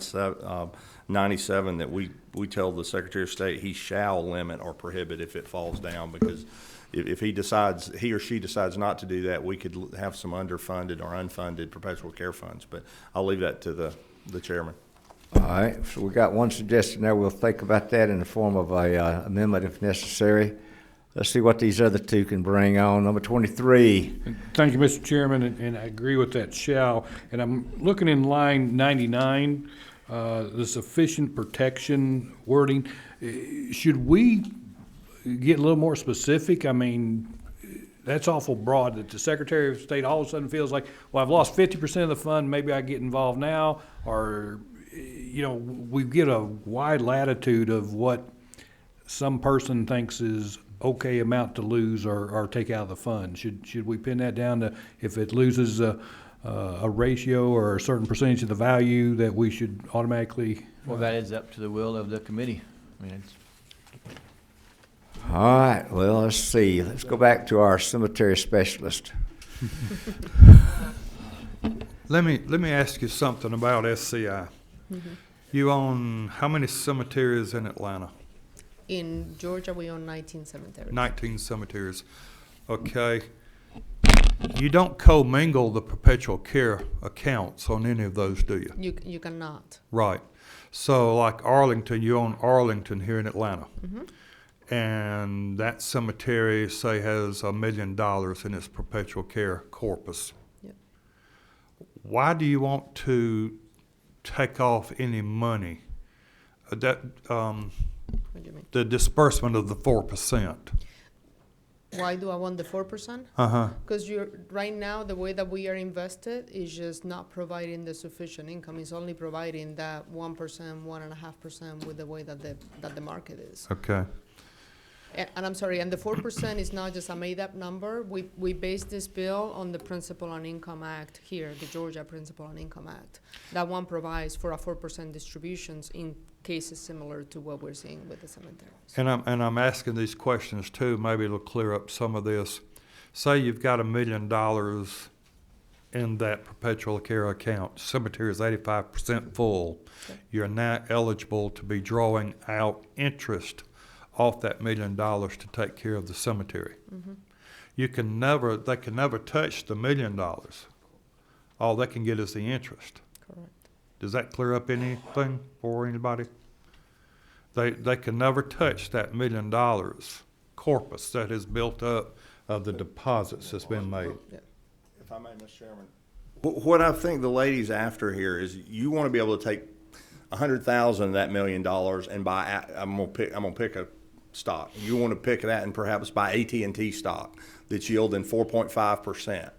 97 that we tell the Secretary of State he shall limit or prohibit if it falls down, because if he or she decides not to do that, we could have some underfunded or unfunded perpetual care funds. But I'll leave that to the chairman. All right, so we got one suggestion there. We'll think about that in the form of a amendment if necessary. Let's see what these other two can bring on. Number 23. Thank you, Mr. Chairman, and I agree with that shall. And I'm looking in line 99, the sufficient protection wording. Should we get a little more specific? I mean, that's awful broad, that the Secretary of State all of a sudden feels like, well, I've lost 50% of the fund, maybe I get involved now, or, we get a wide latitude of what some person thinks is okay amount to lose or take out of the fund. Should we pin that down to if it loses a ratio or a certain percentage of the value that we should automatically? Well, that is up to the will of the committee. I mean, All right, well, let's see. Let's go back to our cemetery specialist. Let me ask you something about SCI. You own how many cemeteries in Atlanta? In Georgia, we own 19 cemeteries. 19 cemeteries. Okay. You don't commingle the perpetual care accounts on any of those, do you? You cannot. Right. So like Arlington, you own Arlington here in Atlanta. And that cemetery, say, has $1 million in its perpetual care corpus. Yep. Why do you want to take off any money? What do you mean? The disbursement of the 4%. Why do I want the 4%? Because right now, the way that we are invested is just not providing the sufficient income. It's only providing that 1%, 1.5% with the way that the market is. Okay. And I'm sorry, and the 4% is not just a made-up number. We base this bill on the Principal on Income Act here, the Georgia Principal on Income Act. That one provides for a 4% distributions in cases similar to what we're seeing with the cemeteries. And I'm asking these questions too, maybe it'll clear up some of this. Say you've got $1 million in that perpetual care account. Cemetery is 85% full. Okay. You're now eligible to be drawing out interest off that $1 million to take care of the cemetery. They can never touch the $1 million. All they can get is the interest. Correct. Does that clear up anything for anybody? They can never touch that $1 million corpus that is built up of the deposits that's been made. If I may, Mr. Chairman. What I think the lady's after here is you want to be able to take 100,000 of that $1 million and buy. I'm gonna pick a stock. You want to pick that and perhaps buy AT&T stock that's yielding 4.5%.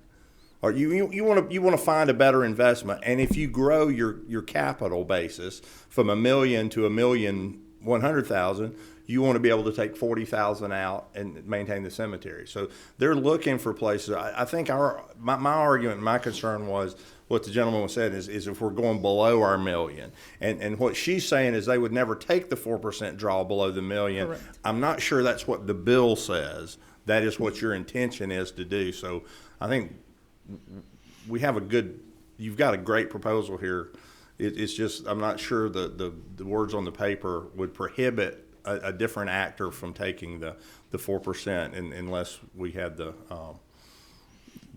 Or you want to find a better investment, and if you grow your capital basis from $1 million to $1,100,000, you want to be able to take 40,000 out and maintain the cemetery. So they're looking for places. I think my argument, my concern was what the gentleman said is if we're going below our million. And what she's saying is they would never take the 4% draw below the million. Correct. I'm not sure that's what the bill says. That is what your intention is to do. So I think we have you've got a great proposal here. It's just, I'm not sure the words on the paper would prohibit a different actor from taking the 4% unless we had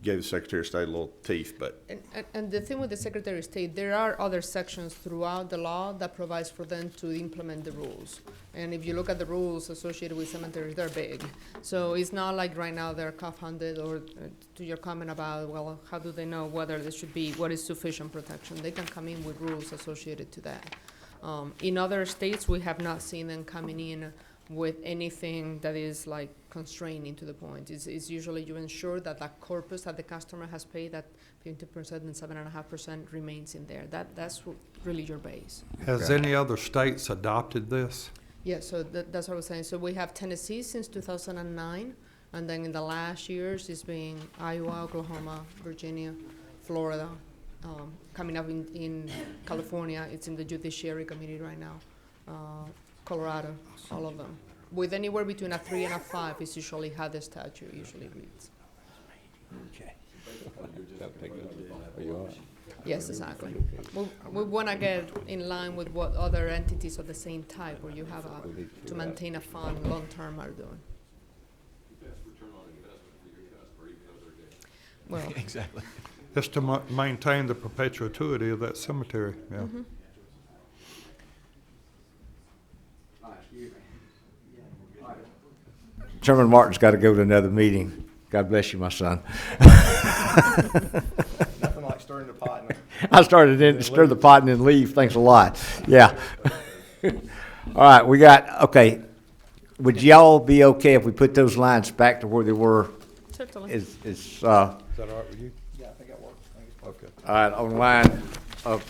gave the Secretary of State a little teeth, but. And the thing with the Secretary of State, there are other sections throughout the law that provides for them to implement the rules. And if you look at the rules associated with cemeteries, they're big. So it's not like right now they're cuff-handed, or to your comment about, well, how do they know whether there should be, what is sufficient protection? They can come in with rules associated to that. In other states, we have not seen them coming in with anything that is like constraining to the point. It's usually you ensure that that corpus that the customer has paid, that 50% and 7.5% remains in there. That's really your base. Has any other states adopted this? Yeah, so that's what I was saying. So we have Tennessee since 2009, and then in the last years it's been Iowa, Oklahoma, Virginia, Florida. Coming up in California, it's in the Judiciary Committee right now. Colorado, all of them. With anywhere between a 3 and a 5 is usually how the statute usually reads. Okay. Yes, exactly. We want to get in line with what other entities of the same type, where you have to maintain a fund long-term, are doing. Well, Exactly. Just to maintain the perpetuity of that cemetery, yeah. mhm. Chairman Martin's got to go to another meeting. God bless you, my son. Nothing like stirring the pot. I started in stir the pot and then leave. Thanks a lot. Yeah. All right, okay. Would y'all be okay if we put those lines back to where they were? Certainly. Is Is that all right with you? Yeah, I think that works. Okay. all right, on line of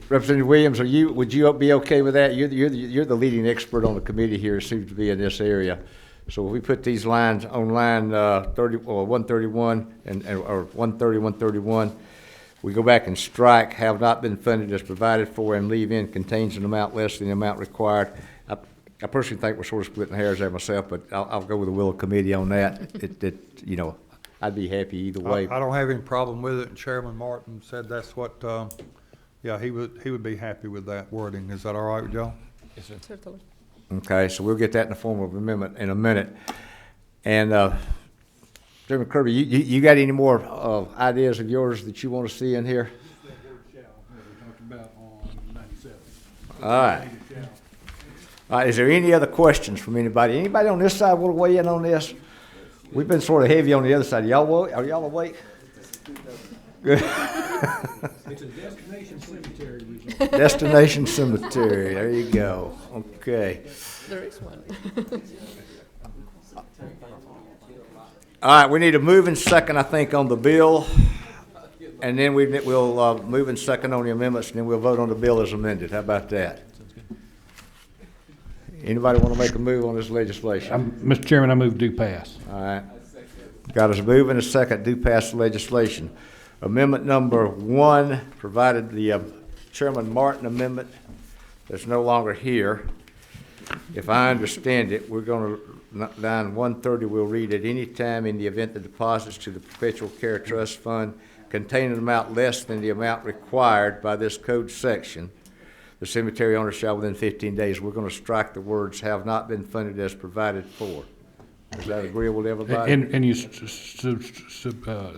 Representative Williams, would you be okay with that? You're the leading expert on the committee here, seems to be in this area. So if we put these lines on line 131 or 130, 131, we go back and strike have not been funded as provided for and leave in contains an amount less than the amount required. I personally think we're sort of splitting hairs there myself, but I'll go with the will of committee on that. I'd be happy either way. I don't have any problem with it, and Chairman Martin said that's what, yeah, he would be happy with that wording. Is that all right with y'all? Yes, sir. Certainly. Okay, so we'll get that in the form of amendment in a minute. And Chairman Kirby, you got any more ideas of yours that you want to see in here? All right. All right, is there any other questions from anybody? Anybody on this side want to weigh in on this? We've been sort of heavy on the other side. Are y'all awake? Good. It's a destination cemetery. Destination cemetery, there you go. Okay. There is one. All right, we need a move in second, I think, on the bill. And then we'll move in second on the amendments, and then we'll vote on the bill as amended. How about that? Anybody want to make a move on this legislation? Mr. Chairman, I move do pass. All right. Got us a move and a second, do pass the legislation. Amendment number 1, provided the Chairman Martin amendment that's no longer here. If I understand it, we're going to, line 130, we'll read at any time in the event the deposits to the Perpetual Care Trust Fund contain an amount less than the amount required by this code section, the cemetery owner shall within 15 days. We're going to strike the words have not been funded as provided for. Is that agreeable to everybody? And you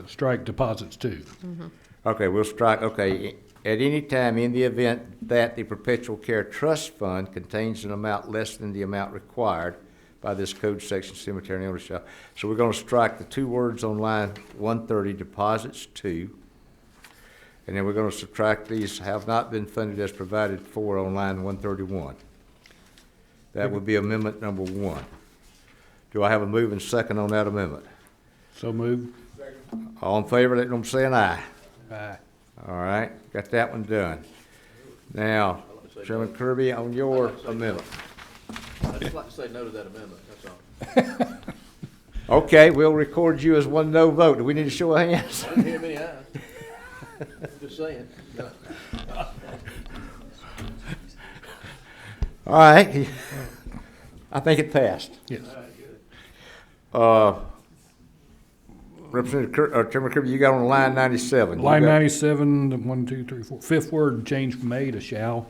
strike deposits too. Mm-hmm. Okay, we'll strike, okay, at any time in the event that the Perpetual Care Trust Fund contains an amount less than the amount required by this code section, cemetery owner shall. So we're gonna strike the 2 words on line 130, deposits to, and then we're gonna subtract these have not been funded as provided for on line 131. That would be amendment number 1. Do I have a move and second on that amendment? So move. All in favor, let them say an aye. Aye. All right, got that one done. Now, Chairman Kirby, on your amendment. I'd just like to say no to that amendment, that's all. Okay, we'll record you as one no vote. Do we need to show of hands? I didn't hear many ayes. Just saying. All right. I think it passed. Yes. Representative Chairman Kirby, you got on line 97. You Line got- 97, the 1, 2, 3, 4, fifth word change from may to shall.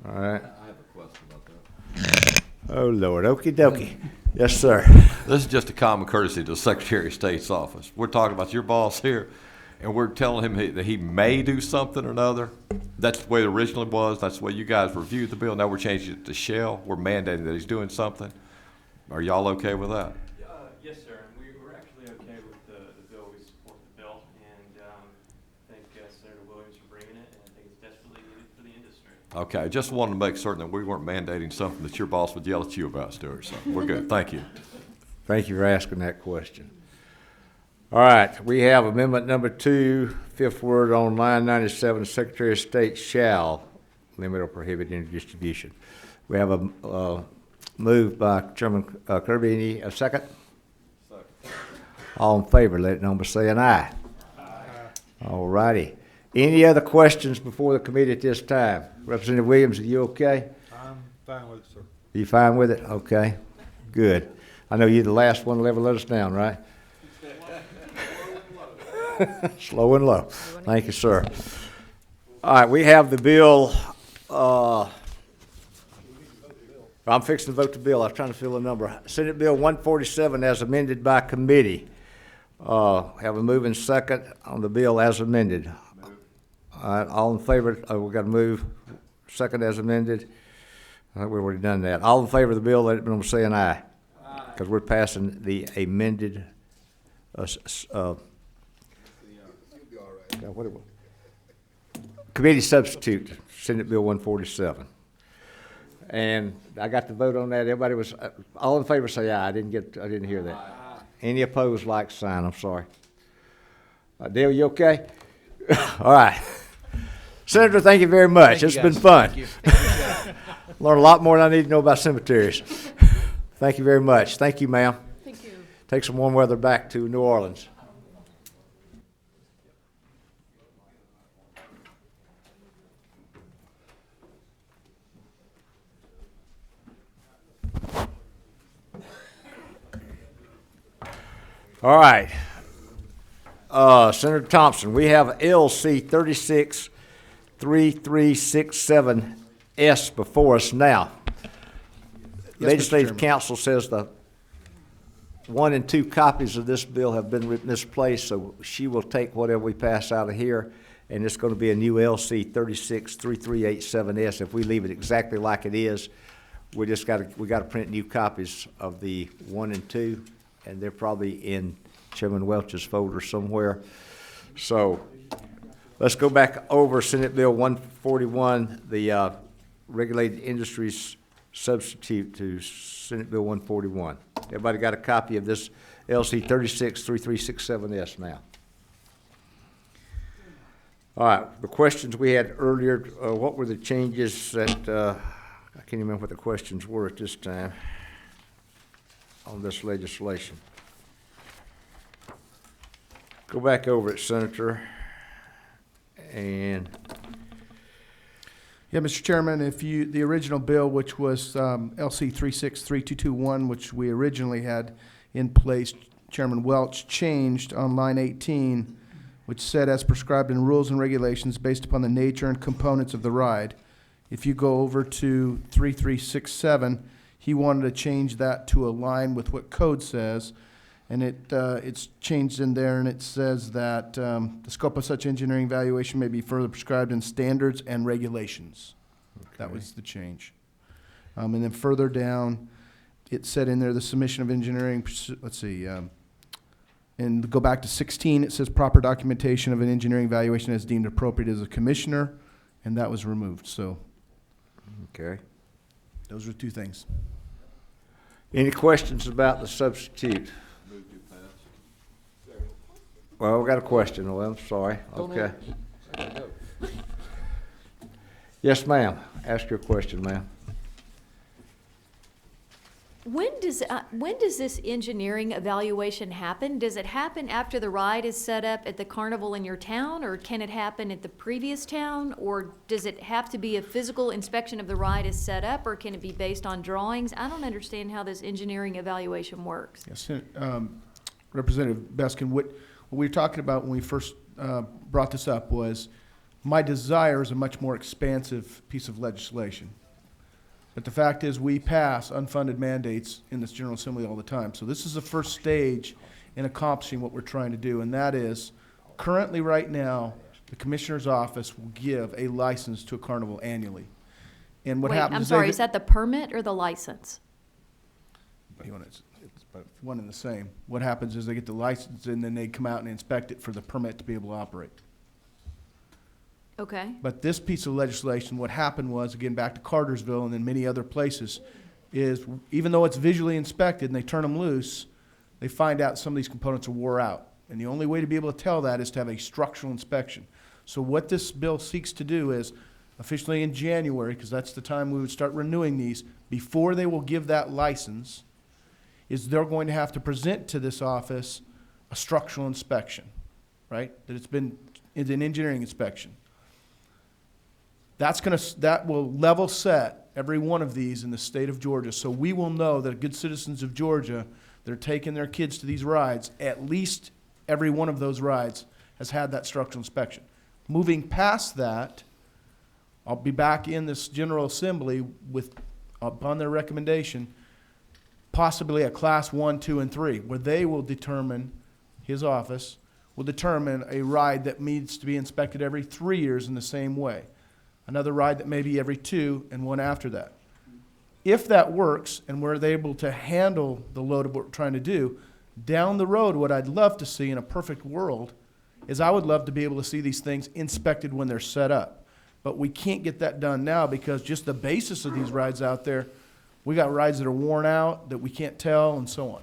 All right. I have a question about that. Oh, Lord. Okey dokey. Yes, sir. This is just a common courtesy to the Secretary of State's office. We're talking about your boss here, and we're telling him that he may do something or another. That's the way it originally was. That's the way you guys reviewed the bill. Now we're changing it to shall. We're mandating that he's doing something. Are y'all okay with that? Yes, sir, and we're actually okay with the bill. We support the bill, and thank Senator Williams for bringing it, and I think it's desperately needed for the industry. Okay, I just wanted to make certain that we weren't mandating something that your boss would yell at you about, Stuart, so we're good. Thank you. Thank you for asking that question. All right, we have amendment number 2, fifth word on line 97, Secretary of State shall limit or prohibit any distribution. We have a move by Chairman Kirby. Any a second? All in favor, let it know by saying aye. All righty. Any other questions before the committee at this time? Representative Williams, are you okay? I'm fine with it, sir. You fine with it? Okay, good. I know you're the last one to ever let us down, right? Slow and low. Thank you, sir. All right, we have the bill, I'm fixing to vote the bill. I was trying to fill the number. Senate Bill 147 as amended by committee. Have a move and second on the bill as amended. All right, all in favor, we got to move, second as amended. I think we've already done that. All in favor of the bill, let it know by saying aye. Because we're passing the amended, committee substitute, Senate Bill 147. And I got the vote on that. Everybody was, all in favor say aye. I didn't hear that. Any opposed, like sign. I'm sorry. Dale, you okay? All right. Senator, thank you very much. It's been fun. Learned a lot more than I need to know about cemeteries. Thank you very much. Thank you, ma'am. Thank you. Take some warm weather back to New Orleans. All right. Senator Thompson, we have LC 363367S before us now. Yes, Mr. Legislative Chairman. Council says the 1 and 2 copies of this bill have been misplaced, so she will take whatever we pass out of here, and it's going to be a new LC 363387S. If we leave it exactly like it is, we got to print new copies of the 1 and 2, and they're probably in Chairman Welch's folder somewhere. So let's go back over Senate Bill 141, the regulated industries substitute to Senate Bill 141. Everybody got a copy of this LC 363367S now? All right, the questions we had earlier, what were the changes that, I can't remember what the questions were at this time on this legislation. Go back over it, Senator, and Yeah, Mr. Chairman, the original bill, which was LC 363221, which we originally had in place, Chairman Welch changed on line 18, which said, as prescribed in rules and regulations based upon the nature and components of the ride. If you go over to 3367, he wanted to change that to align with what code says, and it's changed in there, and it says that the scope of such engineering evaluation may be further prescribed in standards and regulations. That was the change. And then further down, it said in there the submission of engineering, let's see, and go back to 16, it says proper documentation of an engineering evaluation as deemed appropriate as a commissioner, and that was removed. So okay. those are two things. Any questions about the substitute? Well, we got a question. Well, I'm sorry. Okay. Yes, ma'am. Ask your question, ma'am. When does this engineering evaluation happen? Does it happen after the ride is set up at the carnival in your town, or can it happen at the previous town? Or does it have to be a physical inspection of the ride is set up, or can it be based on drawings? I don't understand how this engineering evaluation works. Yes, Representative Beskin, what we were talking about when we first brought this up was my desire is a much more expansive piece of legislation. But the fact is, we pass unfunded mandates in this General Assembly all the time. So this is the first stage in accomplishing what we're trying to do, and that is, currently right now, the Commissioner's Office will give a license to a carnival annually. And what Wait, happens I'm is sorry, is that the permit or the license? It's one and the same. What happens is they get the license, and then they come out and inspect it for the permit to be able to operate. Okay. But this piece of legislation, what happened was, again, back to Cartersville and then many other places, is even though it's visually inspected and they turn them loose, they find out some of these components are wore out. And the only way to be able to tell that is to have a structural inspection. So what this bill seeks to do is, officially in January, because that's the time we would start renewing these, before they will give that license, is they're going to have to present to this office a structural inspection, right? It's an engineering inspection. That will level set every one of these in the state of Georgia. So we will know that good citizens of Georgia that are taking their kids to these rides, at least every one of those rides has had that structural inspection. Moving past that, I'll be back in this General Assembly with, upon their recommendation, possibly a class 1, 2, and 3, where they will determine, his office will determine a ride that needs to be inspected every 3 years in the same way. Another ride that may be every 2, and one after that. If that works, and we're able to handle the load of what we're trying to do, down the road, what I'd love to see in a perfect world is I would love to be able to see these things inspected when they're set up. But we can't get that done now because just the basis of these rides out there, we got rides that are worn out, that we can't tell, and so on.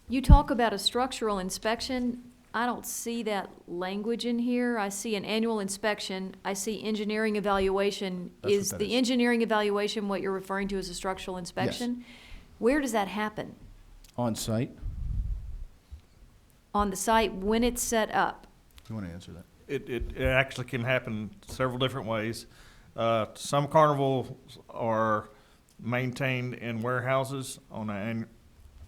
You talk about a structural inspection. I don't see that language in here. I see an annual inspection. I see engineering evaluation. That's what Is that the is. engineering evaluation what you're referring to as a structural inspection? Where does that happen? On site? On the site when it's set up? You want to answer that? It actually can happen several different ways. Some carnivals are maintained in warehouses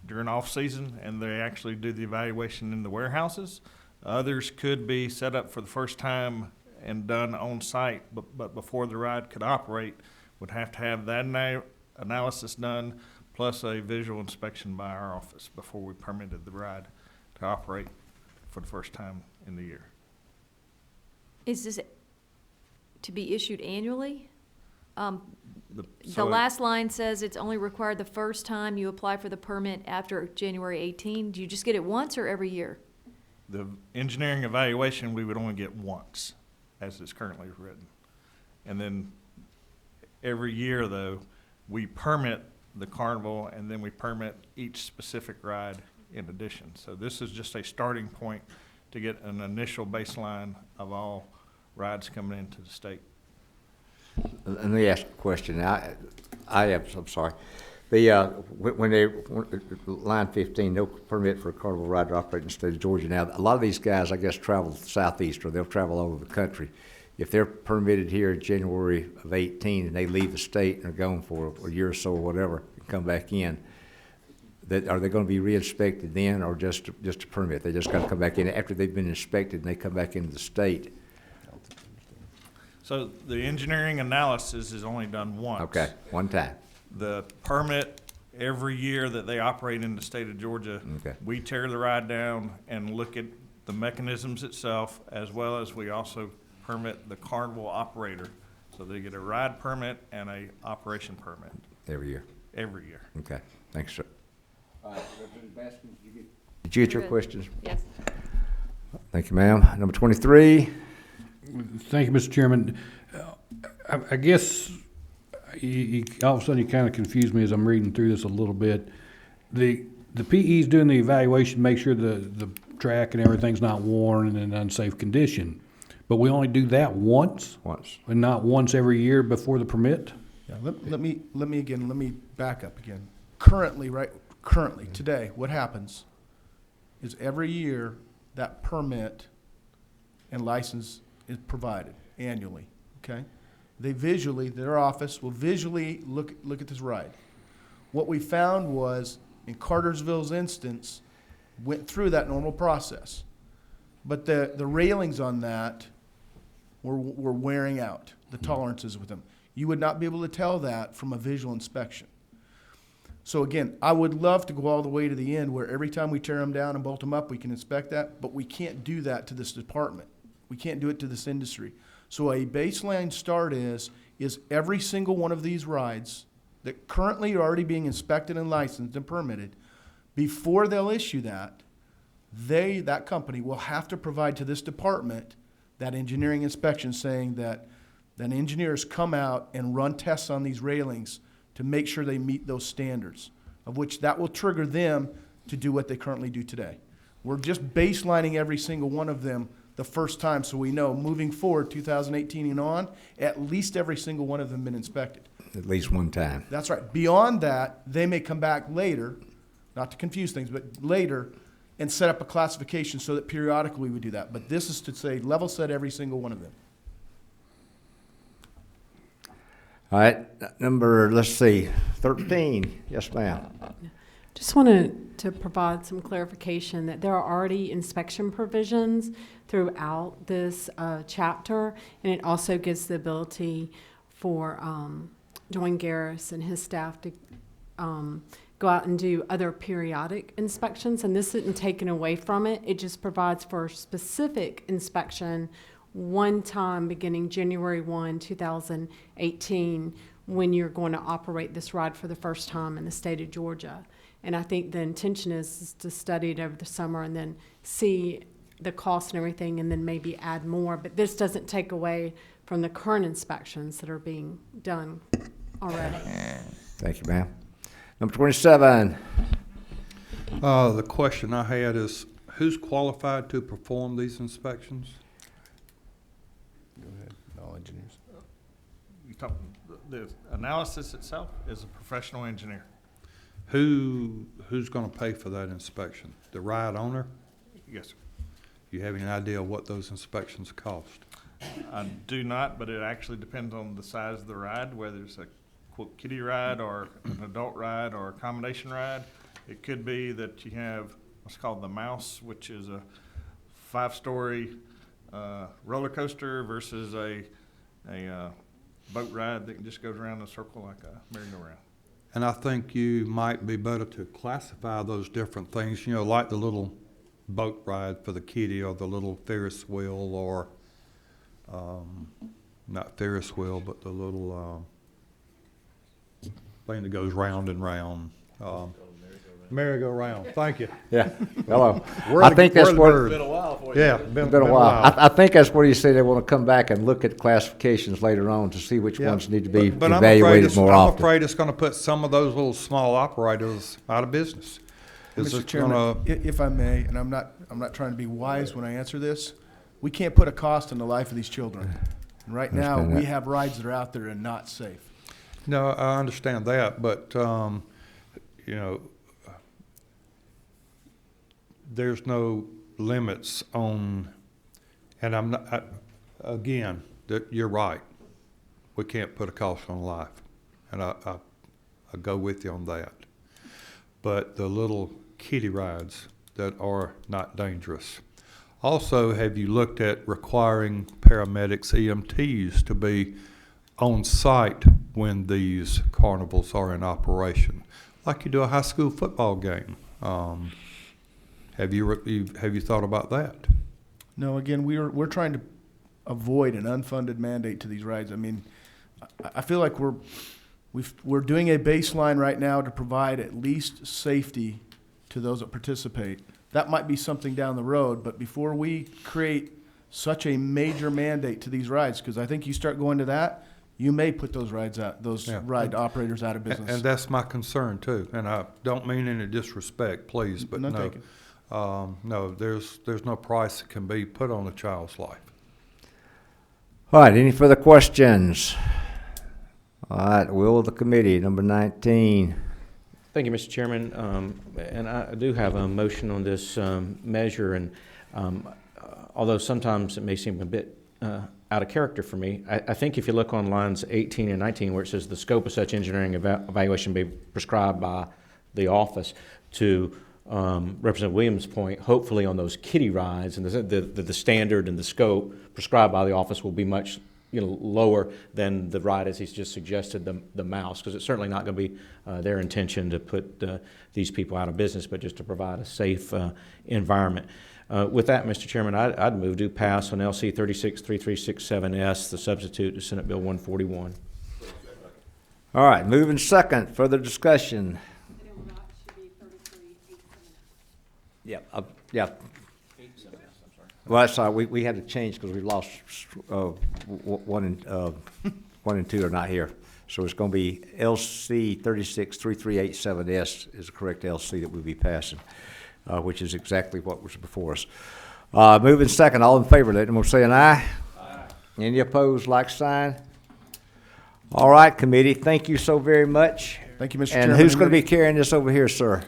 during off-season, and they actually do the evaluation in the warehouses. Others could be set up for the first time and done on-site, but before the ride could operate, would have to have that analysis done, plus a visual inspection by our office before we permitted the ride to operate for the first time in the year. Is this to be issued annually? The So last line says it's only required the first time you apply for the permit after January 18. Do you just get it once or every year? The engineering evaluation, we would only get once, as it's currently written. And then every year, though, we permit the carnival, and then we permit each specific ride in addition. So this is just a starting point to get an initial baseline of all rides coming into the state. Let me ask a question. I'm sorry. Line 15, no permit for a carnival ride to operate in the state of Georgia. Now, a lot of these guys, I guess, travel southeast, or they'll travel all over the country. If they're permitted here in January of 18 and they leave the state and are gone for a year or so or whatever, and come back in, are they going to be re-inspected then, or just a permit? They just got to come back in after they've been inspected and they come back into the state? So the engineering analysis is only done once. Okay, one time. The permit, every year that they operate in the state of Georgia, Okay. we tear the ride down and look at the mechanisms itself, as well as we also permit the carnival operator. So they get a ride permit and a operation permit Every year. every year. Okay, thanks, sir. Did you get your Good. questions? Yes. Thank you, ma'am. Number 23. Thank you, Mr. Chairman. I guess all of a sudden you kind of confused me as I'm reading through this a little bit. The PE's doing the evaluation, make sure the track and everything's not worn and in unsafe condition. But we only do that once, once. and not once every year before the permit? Yeah, let me back up again. Currently, today, what happens is every year that permit and license is provided annually, okay? Their office will visually look at this ride. What we found was, in Cartersville's instance, went through that normal process. But the railings on that were wearing out, the tolerances with them. You would not be able to tell that from a visual inspection. So again, I would love to go all the way to the end where every time we tear them down and bolt them up, we can inspect that, but we can't do that to this department. We can't do it to this industry. So a baseline start is every single one of these rides that currently are already being inspected and licensed and permitted, before they'll issue that, that company will have to provide to this department that engineering inspection saying that engineers come out and run tests on these railings to make sure they meet those standards, of which that will trigger them to do what they currently do today. We're just baselining every single one of them the first time, so we know moving forward, 2018 and on, at least every single one of them been inspected. At least one time. That's right. Beyond that, they may come back later, not to confuse things, but later, and set up a classification so that periodically we do that. But this is to say, level set every single one of them. All right, let's see, 13. Yes, ma'am. Just wanted to provide some clarification that there are already inspection provisions throughout this chapter, and it also gives the ability for Dwayne Garris and his staff to go out and do other periodic inspections, and this isn't taken away from it. It just provides for specific inspection one time beginning January 1, 2018, when you're going to operate this ride for the first time in the state of Georgia. And I think the intention is to study it over the summer and then see the cost and everything and then maybe add more. But this doesn't take away from the current inspections that are being done already. Thank you, ma'am. Number 27. The question I had is, who's qualified to perform these inspections? Go ahead, all engineers. The analysis itself is a professional engineer. Who's gonna pay for that inspection? The ride owner? Yes, sir. You have any idea what those inspections cost? I do not, but it actually depends on the size of the ride, whether it's a quote kiddie ride or an adult ride or a combination ride. It could be that you have what's called the Mouse, which is a 5-story roller coaster versus a boat ride that just goes around in a circle like a merry-go-round. And I think you might be better to classify those different things, you know, like the little boat ride for the kiddie or the little Ferris wheel or, not Ferris wheel, but the little thing that goes round and round. Merry-go-round, thank you. Yeah, hello. We're I the- think that's we're the what. bird. Been a while for you. Yeah, a while. I think that's what he said. They want to come back and look at classifications later on to see which Yeah. ones need to be But I'm afraid evaluated more I'm often. afraid it's gonna put some of those little small operators out of business. Is Mr. it Chairman, gonna- if I may, and I'm not trying to be wise when I answer this, we can't put a cost on the life of these children. And right now, Understand we that. have rides that are out there and not safe. No, I understand that, but, you know, there's no limits on, and I'm not, again, that you're right. We can't put a cost on life, and I go with you on that. But the little kiddie rides that are not dangerous. Also, have you looked at requiring paramedics, EMTs, to be on site when these carnivals are in operation, like you do a high school football game? Have you thought about that? No, again, we're trying to avoid an unfunded mandate to these rides. I mean, I feel like we're doing a baseline right now to provide at least safety to those that participate. That might be something down the road, but before we create such a major mandate to these rides, because I think you start going to that, you may put those rides out, those Yeah. ride operators out of business. And that's my concern too, and I don't mean any disrespect, please, but None no. taken. No, there's no price that can be put on a child's life. All right, any further questions? All right, will of the committee, number 19. Thank you, Mr. Chairman. And I do have a motion on this measure, and although sometimes it may seem a bit out of character for me, I think if you look on lines 18 and 19, where it says the scope of such engineering evaluation be prescribed by the office, to Representative Williams' point, hopefully on those kiddie rides, and the standard and the scope prescribed by the office will be much lower than the ride, as he's just suggested, the mouse, because it's certainly not going to be their intention to put these people out of business, but just to provide a safe environment. With that, Mr. Chairman, I'd move to pass on LC 363367S, the substitute to Senate Bill 141. All right, moving second, further discussion. Yeah, yeah. Well, that's, we had to change because we lost, one and two are not here. So it's gonna be LC 363387S is the correct LC that we'll be passing, which is exactly what was before us. Moving second, all in favor, let them know say an aye. Aye. Any opposed, like sign? All right, committee, thank you so very much. Thank you, Mr. Chairman. And who's gonna be carrying this over here, sir?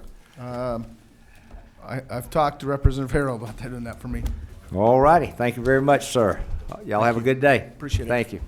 I've talked to Representative Harrell about that, doing that for me. All righty, thank you very much, sir. Y'all have a good day. Appreciate it. Thank you.